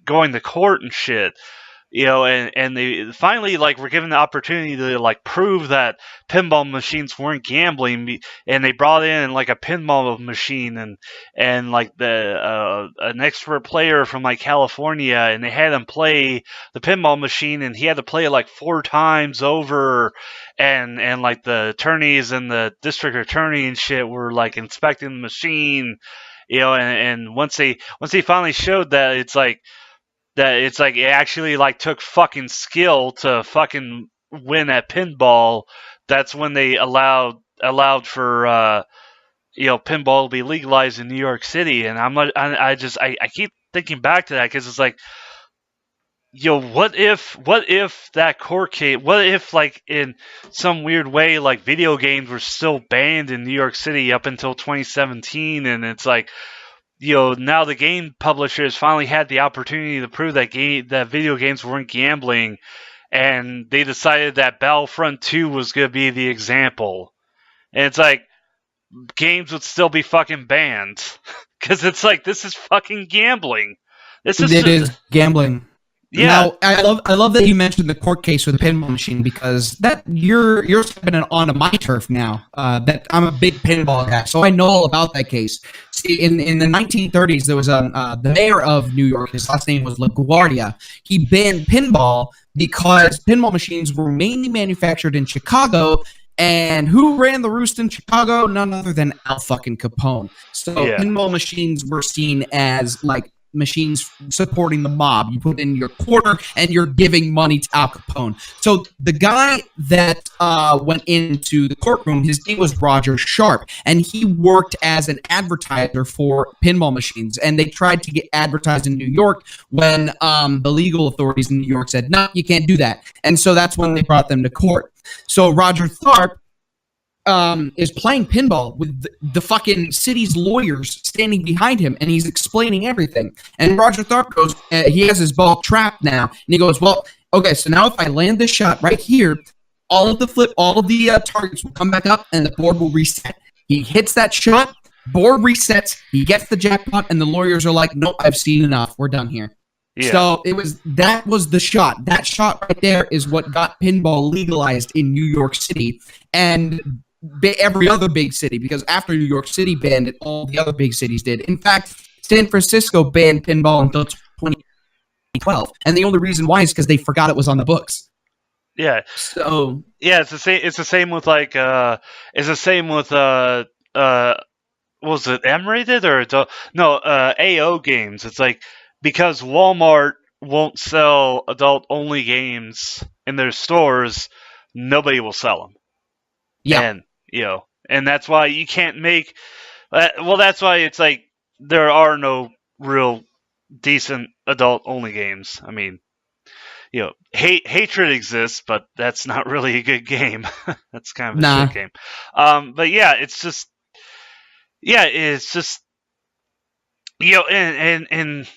going to court and shit. And they finally like were given the opportunity to like prove that pinball machines weren't gambling, and they brought in like a pinball machine and like an expert player from like California, and they had him play the pinball machine, and he had to play it like 4 times over, and like the attorneys and the district attorney and shit were like inspecting the machine, and once they finally showed that it actually like took fucking skill to fucking win at pinball. That's when they allowed for pinball to be legalized in New York City. And I keep thinking back to that because it's like, what if that court case? What if like in some weird way like video games were still banned in New York City up until 2017, and it's like, now the game publishers finally had the opportunity to prove that video games weren't gambling, and they decided that Battlefront 2 was going to be the example. And it's like, games would still be fucking banned. Because it's like, this is fucking gambling. It is gambling. Yeah. Now, I love that you mentioned the court case with the pinball machine, because that you're stepping onto my turf now. That I'm a big pinball guy, so I know all about that case. See, in the 1930s, there was the mayor of New York. His last name was LaGuardia. He banned pinball because pinball machines were mainly manufactured in Chicago. And who ran the roost in Chicago? None other than Al fucking Capone. So pinball machines were seen as like machines supporting the mob. You put in your quarter, and you're giving money to Al Capone. So the guy that went into the courtroom, his name was Roger Sharp, and he worked as an advertiser for pinball machines. And they tried to get advertised in New York when the legal authorities in New York said, no, you can't do that. And so that's when they brought them to court. So Roger Tharp is playing pinball with the fucking city's lawyers standing behind him, and he's explaining everything. And Roger Tharp goes, he has his ball trapped now, and he goes, well, okay, so now if I land this shot right here, all of the targets will come back up, and the board will reset. He hits that shot, board resets, he gets the jackpot, and the lawyers are like, nope, I've seen enough, we're done here. Yeah. So that was the shot. That shot right there is what got pinball legalized in New York City and every other big city, because after New York City banned it, all the other big cities did. In fact, San Francisco banned pinball until 2012, and the only reason why is because they forgot it was on the books. Yeah. So yeah, it's the same. It's the same with like was it M-rated or AO games? It's like because Walmart won't sell adult-only games in their stores, nobody will sell them. Yeah. And that's why you can't make. That's why it's like there are no real decent adult-only games. I mean, Hatred exists, but that's not really a good game. That's kind of a shit game. But yeah, it's just, and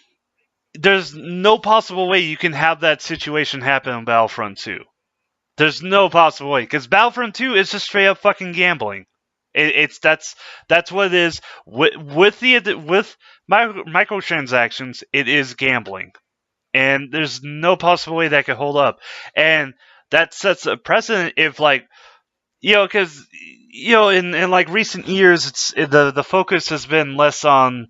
there's no possible way you can have that situation happen in Battlefront 2. There's no possible way, because Battlefront 2 is just straight up fucking gambling. That's what it is. With microtransactions, it is gambling, and there's no possible way that could hold up. And that sets a precedent if because in like recent years, it's the focus has been less on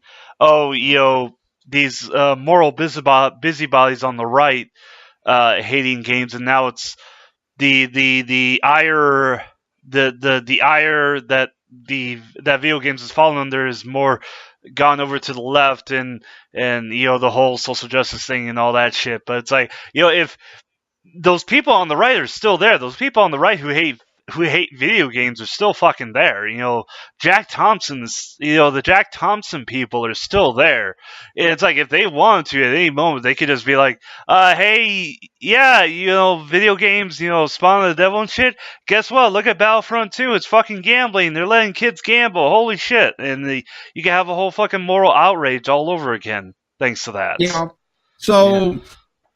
these moral busybodies on the right hating games, and now it's the ire that video games has fallen under is more gone over to the left, and the whole social justice thing and all that shit. But it's like, if those people on the right are still there, those people on the right who hate video games are still fucking there. Jack Thompson's, the Jack Thompson people are still there. It's like if they wanted to at any moment, they could just be like, hey, yeah, video games, spawn the devil and shit. Guess what? Look at Battlefront 2. It's fucking gambling. They're letting kids gamble. Holy shit. And you can have a whole fucking moral outrage all over again thanks to that. Yeah. So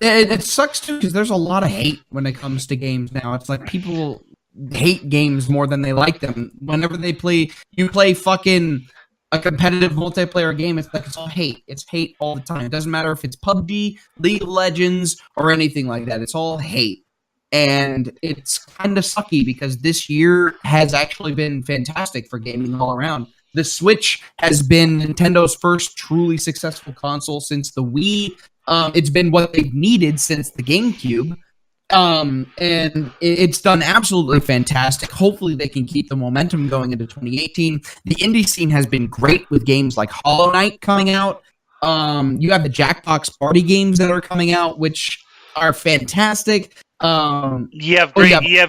it sucks too, because there's a lot of hate when it comes to games now. It's like people hate games more than they like them. Whenever you play fucking a competitive multiplayer game, it's like it's all hate. It's hate all the time. It doesn't matter if it's PUBG, League of Legends, or anything like that. It's all hate. And it's kind of sucky because this year has actually been fantastic for gaming all around. The Switch has been Nintendo's first truly successful console since the Wii. It's been what they've needed since the GameCube. And it's done absolutely fantastic. Hopefully they can keep the momentum going into 2018. The indie scene has been great with games like Hollow Knight coming out. You have the Jackbox party games that are coming out, which are fantastic. You have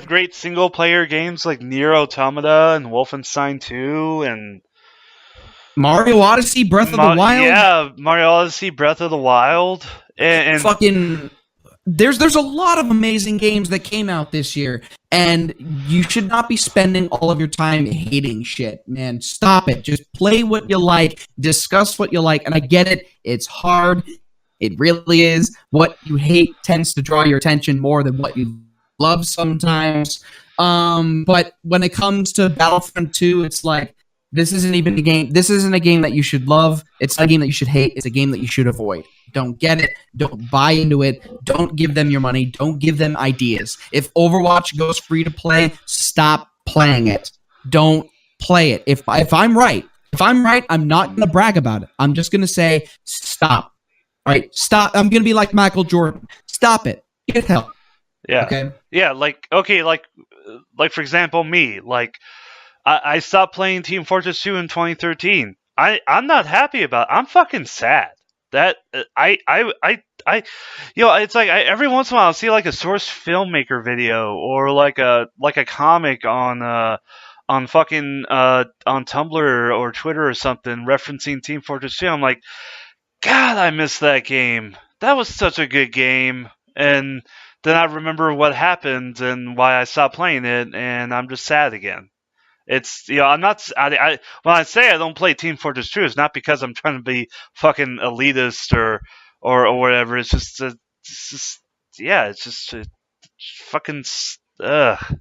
great single player games like Nier Automata and Wolfenstein 2 and Mario Odyssey, Breath of the Wild. Yeah, Mario Odyssey, Breath of the Wild, and fucking. There's a lot of amazing games that came out this year, and you should not be spending all of your time hating shit, man. Stop it. Just play what you like, discuss what you like, and I get it. It's hard. It really is. What you hate tends to draw your attention more than what you love sometimes. But when it comes to Battlefront 2, it's like, this isn't even a game. This isn't a game that you should love. It's not a game that you should hate. It's a game that you should avoid. Don't get it. Don't buy into it. Don't give them your money. Don't give them ideas. If Overwatch goes free to play, stop playing it. Don't play it. If I'm right, I'm not going to brag about it. I'm just going to say, stop. All right, stop. I'm going to be like Michael Jordan. Stop it. Get help. Yeah. Okay. Yeah. Like for example, me. Like, I stopped playing Team Fortress 2 in 2013. I'm not happy about it. I'm fucking sad. That I it's like every once in a while I'll see like a source filmmaker video or like a comic on fucking on Tumblr or Twitter or something referencing Team Fortress 2. I'm like, God, I miss that game. That was such a good game. And then I remember what happened and why I stopped playing it, and I'm just sad again. It's I'm not. When I say I don't play Team Fortress 2, it's not because I'm trying to be fucking elitist or whatever. It's just yeah, it's just fucking ugh.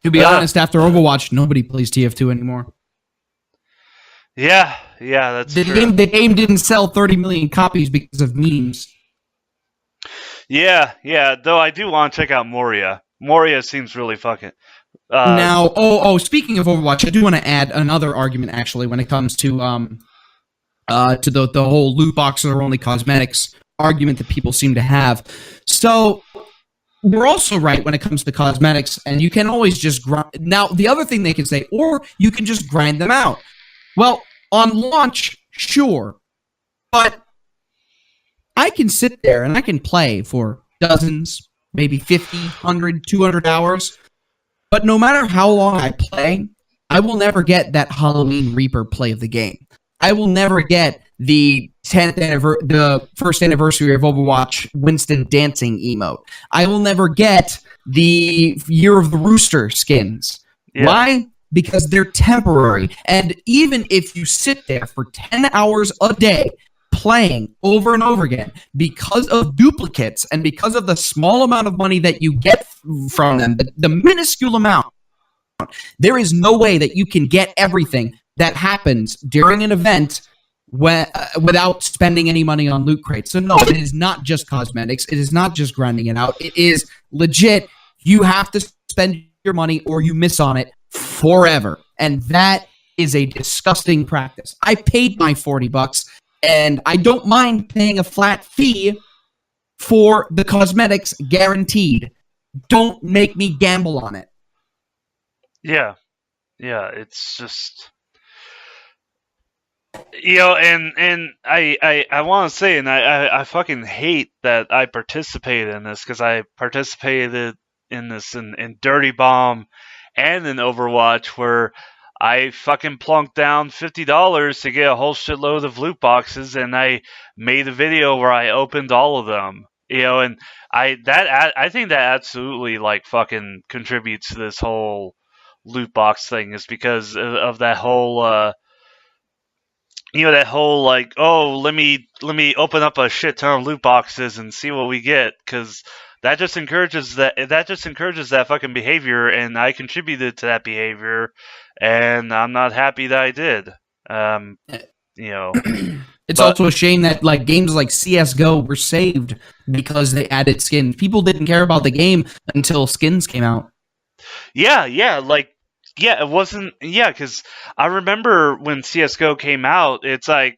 To be honest, after Overwatch, nobody plays TF2 anymore. Yeah, that's true. The game didn't sell 30 million copies because of memes. Yeah. Though I do want to check out Moria. Moria seems really fucking. Now, speaking of Overwatch, I do want to add another argument actually when it comes to the whole loot boxes are only cosmetics argument that people seem to have. So we're also right when it comes to cosmetics, and you can always just grind. Now, the other thing they can say, or you can just grind them out. Well, on launch, sure, but I can sit there and I can play for dozens, maybe 50, 100, 200 hours. But no matter how long I play, I will never get that Halloween Reaper play of the game. I will never get the the first anniversary of Overwatch Winston dancing emote. I will never get the Year of the Rooster skins. Yeah. Why? Because they're temporary. And even if you sit there for 10 hours a day playing over and over again, because of duplicates and because of the small amount of money that you get from them, the minuscule amount, there is no way that you can get everything that happens during an event without spending any money on loot crates. So no, it is not just cosmetics. It is not just grinding it out. It is legit. You have to spend your money or you miss on it forever. And that is a disgusting practice. I paid my $40 and I don't mind paying a flat fee for the cosmetics guaranteed. Don't make me gamble on it. Yeah, it's just and I want to say, and I fucking hate that I participated in this because I participated in this in Dirty Bomb and in Overwatch where I fucking plunked down $50 to get a whole shitload of loot boxes, and I made a video where I opened all of them. And I think that absolutely like fucking contributes to this whole loot box thing, is because of that whole that whole like, oh, let me open up a shit ton of loot boxes and see what we get, because that just encourages that fucking behavior, and I contributed to that behavior, and I'm not happy that I did. It's also a shame that like games like CS:GO were saved because they added skins. People didn't care about the game until skins came out. Yeah, it wasn't. Yeah, because I remember when CS:GO came out, it's like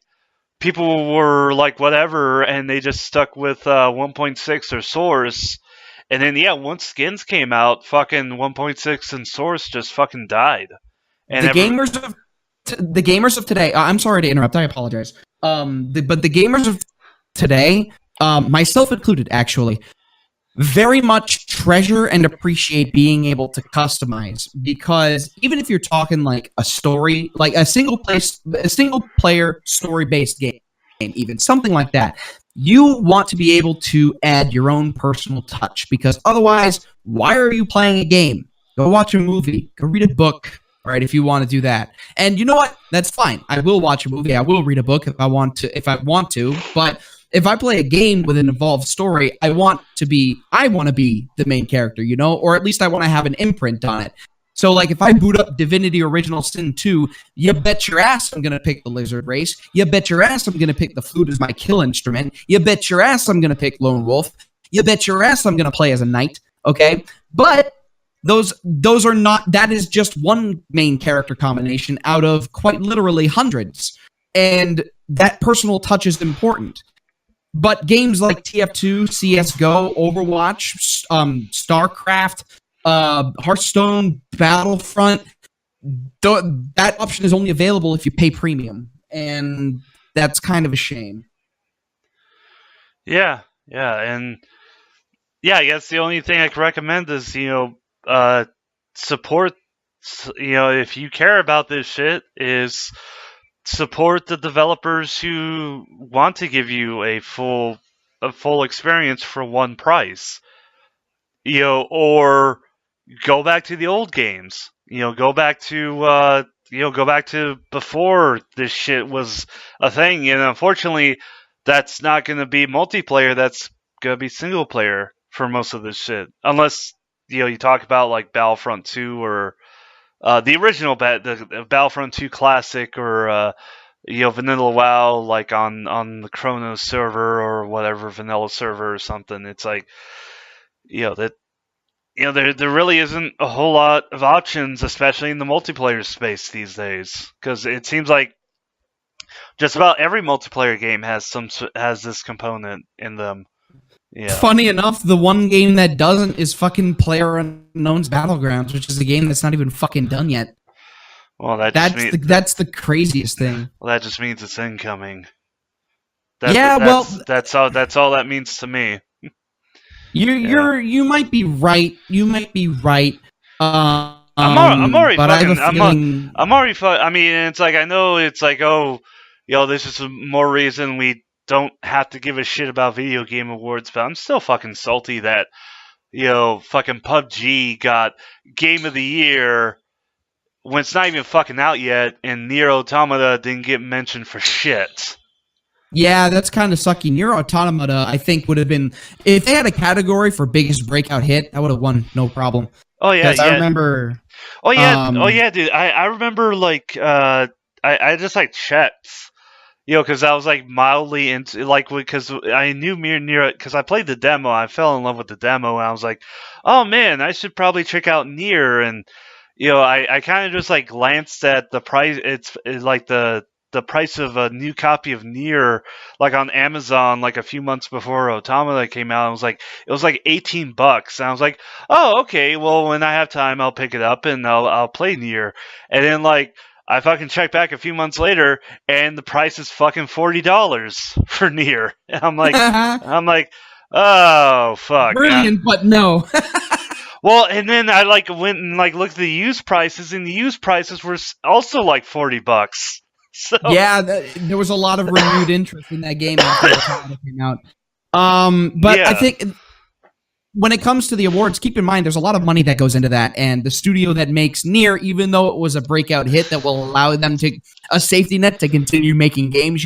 people were like whatever, and they just stuck with 1.6 or Source, and then once skins came out, fucking 1.6 and Source just fucking died. And the gamers of today. I'm sorry to interrupt. I apologize. But the gamers of today, myself included, actually, very much treasure and appreciate being able to customize, because even if you're talking like a story, like a single player story-based game, even something like that, you want to be able to add your own personal touch, because otherwise, why are you playing a game? Go watch a movie, go read a book, right, if you want to do that. And you know what? That's fine. I will watch a movie, I will read a book if I want to, but if I play a game with an involved story, I want to be the main character, or at least I want to have an imprint on it. So, like, if I boot up Divinity Original Sin 2, you bet your ass I'm going to pick the lizard race. You bet your ass I'm going to pick the flute as my kill instrument. You bet your ass I'm going to pick Lone Wolf. You bet your ass I'm going to play as a knight, okay? But those are not, that is just one main character combination out of quite literally hundreds. And that personal touch is important. But games like TF2, CS:GO, Overwatch, StarCraft, Hearthstone, Battlefront, that option is only available if you pay premium, and that's kind of a shame. Yeah, yeah, and yeah, I guess the only thing I can recommend is uh, support. If you care about this shit, is support the developers who want to give you a full experience for one price. Or go back to the old games. Go back to before this shit was a thing. And unfortunately, that's not going to be multiplayer. That's going to be single player for most of this shit, unless you talk about like Battlefront 2 or the original the Battlefront 2 Classic or Vanilla WoW, like on the Chronos server or whatever vanilla server or something. It's like that there really isn't a whole lot of options, especially in the multiplayer space these days, because it seems like just about every multiplayer game has this component in them. Yeah. Funny enough, the one game that doesn't is fucking PlayerUnknown's Battlegrounds, which is a game that's not even fucking done yet. Well, that's the craziest thing. Well, that just means it's incoming. That's all that means to me. You might be right. You might be right. I'm already but fucking. I have a feeling... I'm already. I mean, it's like I know. It's like this is more reason we don't have to give a shit about video game awards. But I'm still fucking salty that fucking PUBG got Game of the Year when it's not even fucking out yet, and Nier Automata didn't get mentioned for shit. Yeah, that's kind of sucky. Nier Automata, I think, would have been... If they had a category for biggest breakout hit, I would have won, no problem. Oh, yeah, yeah. I remember... Oh, yeah, dude. I remember, like, I just, like, checked, because I was, like, mildly into... Like, because I knew Nier... Because I played the demo. I fell in love with the demo, and I was like, oh, man, I should probably check out Nier, and... I kind of just like glanced at the price. It's like the price of a new copy of Nier, like on Amazon, like a few months before Automata came out. It was like $18, and I was like, oh, okay. Well, when I have time, I'll pick it up and I'll play Nier. And then like I fucking checked back a few months later, and the price is fucking $40 for Nier. And I'm like, oh fuck, brilliant, but no. Well, and then I like went and like looked at the used prices, and the used prices were also like $40. So yeah, there was a lot of renewed interest in that game after it came out. But yeah. I think when it comes to the awards, keep in mind there's a lot of money that goes into that, and the studio that makes Nier, even though it was a breakout hit that will allow them to a safety net to continue making games,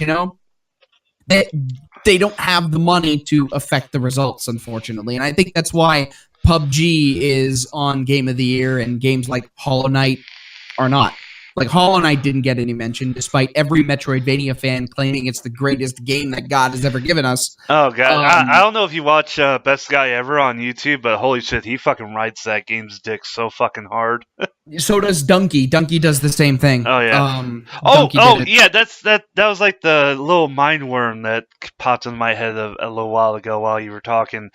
they don't have the money to affect the results, unfortunately, and I think that's why PUBG is on Game of the Year and games like Hollow Knight are not. Like, Hollow Knight didn't get any mention, despite every Metroidvania fan claiming it's the greatest game that God has ever given us. Oh, God. I don't know if you watch Best Guy Ever on YouTube, but holy shit, he fucking rides that game's dick so fucking hard. So does Donkey. Donkey does the same thing. Oh, yeah. Yeah, that was like the little mind worm that popped in my head a little while ago while you were talking.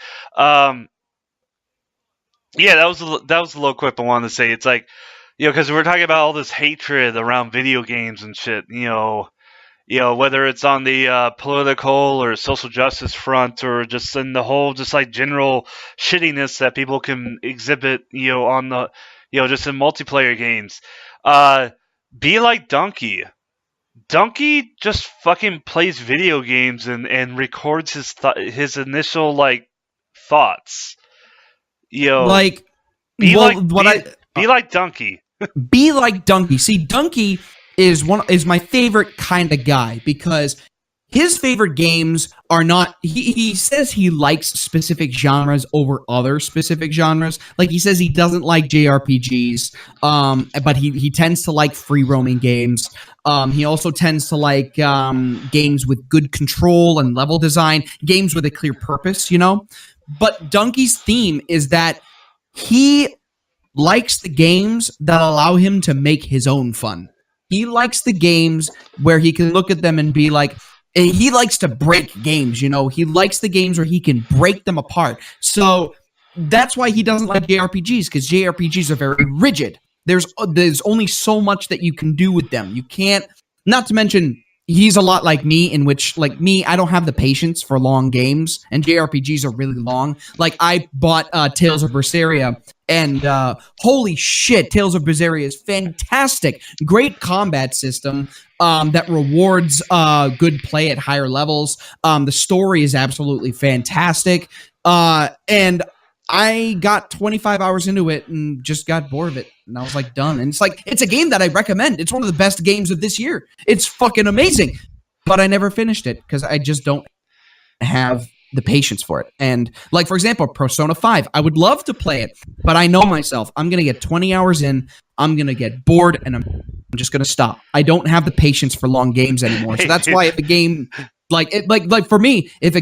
Yeah, that was a little quip I wanted to say. It's like, because we're talking about all this hatred around video games and shit. Whether it's on the political or social justice front, or just in the whole, just like general shittiness that people can exhibit, on the, just in multiplayer games. Be like Donkey. Donkey just fucking plays video games and records his initial like thoughts. Be like Donkey. Be like Donkey. See, Donkey is my favorite kind of guy, because his favorite games are not... He says he likes specific genres over other specific genres. Like, he says he doesn't like JRPGs, but he tends to like free-roaming games. He also tends to like games with good control and level design, games with a clear purpose, But Donkey's theme is that he likes the games that allow him to make his own fun. He likes the games where he can look at them and be like... He likes to break games, He likes the games where he can break them apart. So that's why he doesn't like JRPGs, because JRPGs are very rigid. There's only so much that you can do with them. You can't... Not to mention... he's a lot like me, in which, like me, I don't have the patience for long games, and JRPGs are really long. Like, I bought Tales of Berseria, and holy shit, Tales of Berseria is fantastic. Great combat system that rewards good play at higher levels. The story is absolutely fantastic. And I got 25 hours into it and just got bored of it. And I was like, done. And it's a game that I recommend. It's one of the best games of this year. It's fucking amazing. But I never finished it because I just don't have the patience for it. And like, for example, Persona 5, I would love to play it, but I know myself. I'm going to get 20 hours in. I'm going to get bored and I'm just going to stop. I don't have the patience for long games anymore. So that's why if a game... Like for me, if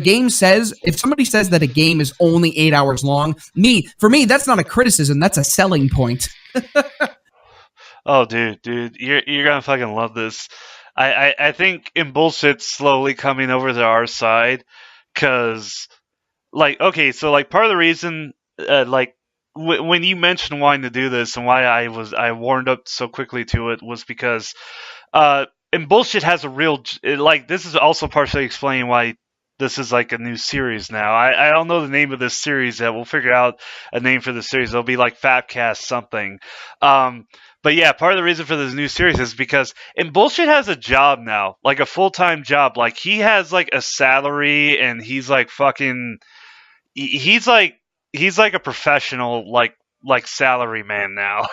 somebody says that a game is only 8 hours long, for me, that's not a criticism. That's a selling point. Oh, dude, you're gonna fucking love this. I think in bullshit's slowly coming over to our side, cause like, okay, so like part of the reason, when you mentioned wanting to do this and why I warmed up so quickly to it was because and bullshit has a real, like, this is also partially explaining why this is like a new series now. I don't know the name of this series yet. We'll figure out a name for the series. It'll be like FAPcast something. But yeah, part of the reason for this new series is because and bullshit has a job now, like a full-time job. Like, he has like a salary and he's like fucking, he's like a professional, like salary man now.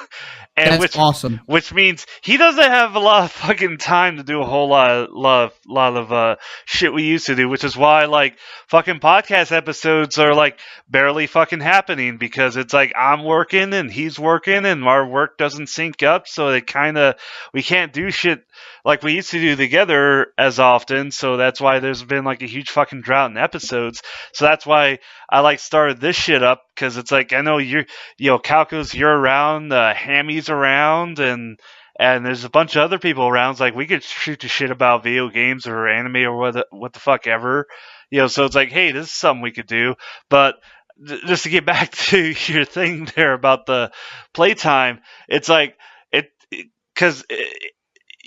And That's awesome. Which means he doesn't have a lot of fucking time to do a whole lot of shit we used to do, which is why like fucking podcast episodes are like barely fucking happening, because it's like I'm working and he's working and our work doesn't sync up, so we can't do shit like we used to do together as often. So that's why there's been like a huge fucking drought in episodes. So that's why I like started this shit up, because it's like I know Calkos, you're around, Hammy's around, and there's a bunch of other people around. It's like we could shoot the shit about video games or anime or what the fuck ever, So it's like, hey, this is something we could do. But just to get back to your thing there about the playtime, it's like because.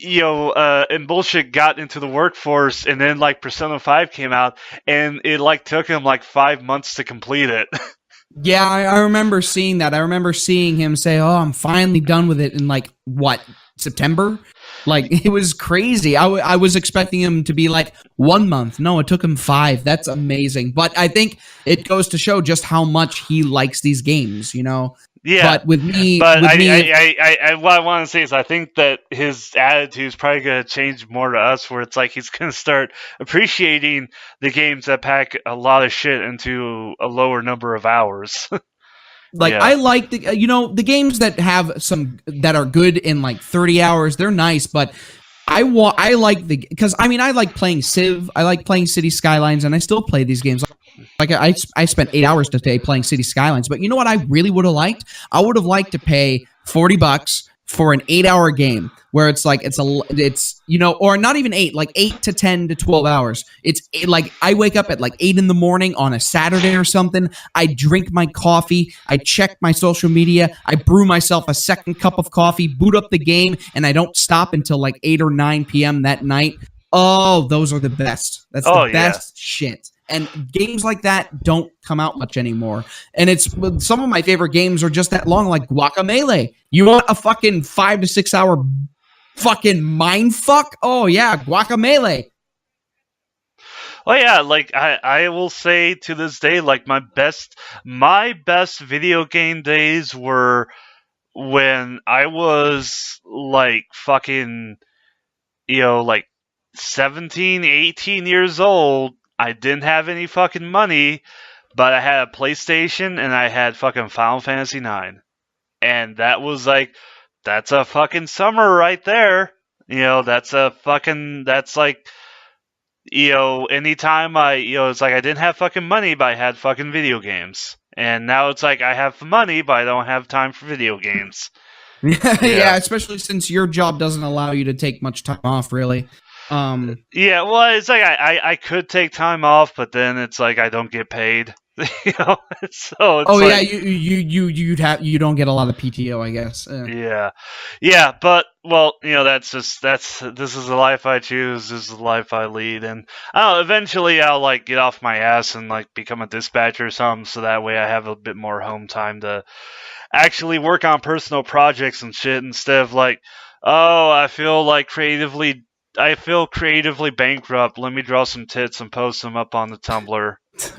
And bullshit got into the workforce, and then like Persona 5 came out, and it like took him like 5 months to complete it. Yeah, I remember seeing that. I remember seeing him say, "Oh, I'm finally done with it," in like September. Like, it was crazy. I was expecting him to be like 1 month. No, it took him 5. That's amazing. But I think it goes to show just how much he likes these games. Yeah, but with me, what I want to say is I think that his attitude is probably going to change more to us, where it's like he's going to start appreciating the games that pack a lot of shit into a lower number of hours. Like, yeah. I like the games that have that are good in like 30 hours. They're nice, but I like because I like playing Civ. I like playing City Skylines, and I still play these games. Like, I spent 8 hours today playing City Skylines, but you know what I really would have liked? I would have liked to pay $40 for an 8-hour game where it's like or not even 8, like 8 to 10 to 12 hours. It's like I wake up at like 8 in the morning on a Saturday or something. I drink my coffee. I check my social media. I brew myself a second cup of coffee, boot up the game, and I don't stop until like 8 or 9 p.m. that night. Oh, those are the best. That's the best shit. And games like that don't come out much anymore. And some of my favorite games are just that long, like Guacamelee. You want a fucking 5 to 6 hour fucking mind fuck? Oh yeah, Guacamelee. Oh yeah, like I will say to this day, like my best video game days were when I was like fucking, like 17, 18 years old. I didn't have any fucking money, but I had a PlayStation and I had fucking Final Fantasy 9. And that's a fucking summer right there. That's like, anytime it's like I didn't have fucking money, but I had fucking video games. And now it's like I have money, but I don't have time for video games. Yeah, especially since your job doesn't allow you to take much time off, really. Yeah, well, it's like I could take time off, but then it's like I don't get paid. So it's Oh yeah, like you don't get a lot of PTO, I guess. yeah, but well, that's this is the life I choose. This is the life I lead, and eventually I'll like get off my ass and like become a dispatcher or something, so that way I have a bit more home time to actually work on personal projects and shit instead of like, oh, I feel creatively bankrupt. Let me draw some tits and post them up on the Tumblr.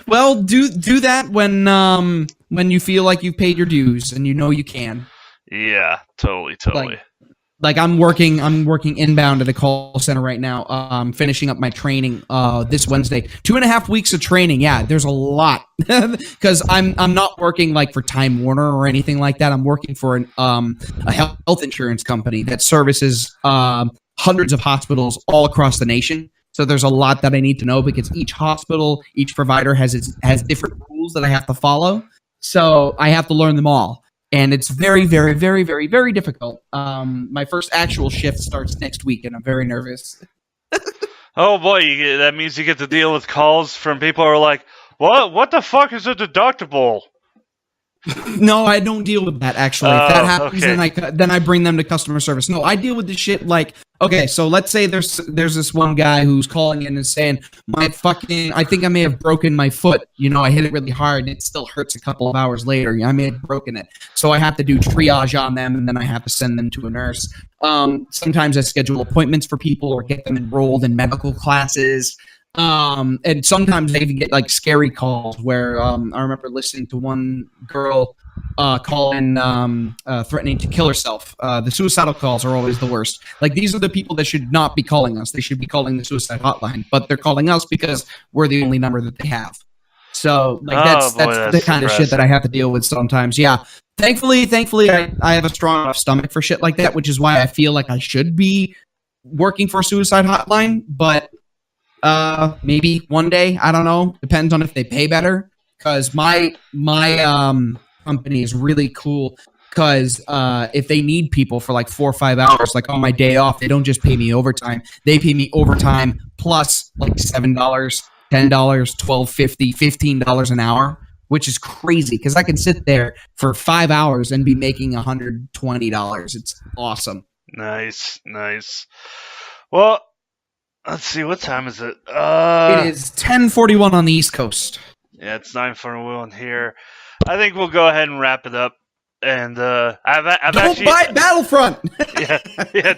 Well, do that when you feel like you've paid your dues and you know you can. Yeah, totally. Like I'm working inbound at a call center right now. Finishing up my training this Wednesday. 2.5 weeks of training. Yeah, there's a lot because I'm not working like for Time Warner or anything like that. I'm working for a health insurance company that services hundreds of hospitals all across the nation. So there's a lot that I need to know because each hospital, each provider has different rules that I have to follow. So I have to learn them all. And it's very, very, very, very, very difficult. My first actual shift starts next week, and I'm very nervous. Oh boy, that means you get to deal with calls from people who are like, What the fuck is a deductible? No, I don't deal with that actually. If that happens, okay. then I bring them to customer service. No, I deal with the shit like, okay, so let's say there's this one guy who's calling in and saying I think I may have broken my foot. I hit it really hard and it still hurts a couple of hours later. I may have broken it, so I have to do triage on them and then I have to send them to a nurse. Sometimes I schedule appointments for people or get them enrolled in medical classes. And sometimes I even get like scary calls where I remember listening to one girl call in threatening to kill herself. The suicidal calls are always the worst. Like these are the people that should not be calling us. They should be calling the suicide hotline, but they're calling us because we're the only number that they have. So like that's the kind of shit that I have to deal with sometimes. Yeah. Thankfully, I have a strong enough stomach for shit like that, which is why I feel like I should be working for a suicide hotline, but maybe one day, I don't know. Depends on if they pay better. Because my company is really cool. Because if they need people for like 4 or 5 hours, like on my day off, they don't just pay me overtime. They pay me overtime plus like $7, $10, $12.50, $15 an hour, which is crazy. Because I can sit there for 5 hours and be making $120. It's awesome. Nice. Well, let's see, what time is it? It is 10:41 on the East Coast. Yeah, it's 9:41 here. I think we'll go ahead and wrap it up. And I've don't actually buy Battlefront. yeah,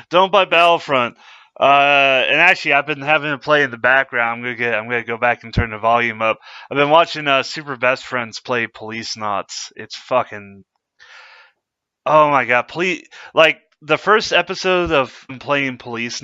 don't buy Battlefront. And actually, I've been having it play in the background. I'm gonna go back and turn the volume up. I've been watching Super Best Friends play Police Knots. It's fucking, oh my god, please, like the first episode of playing Police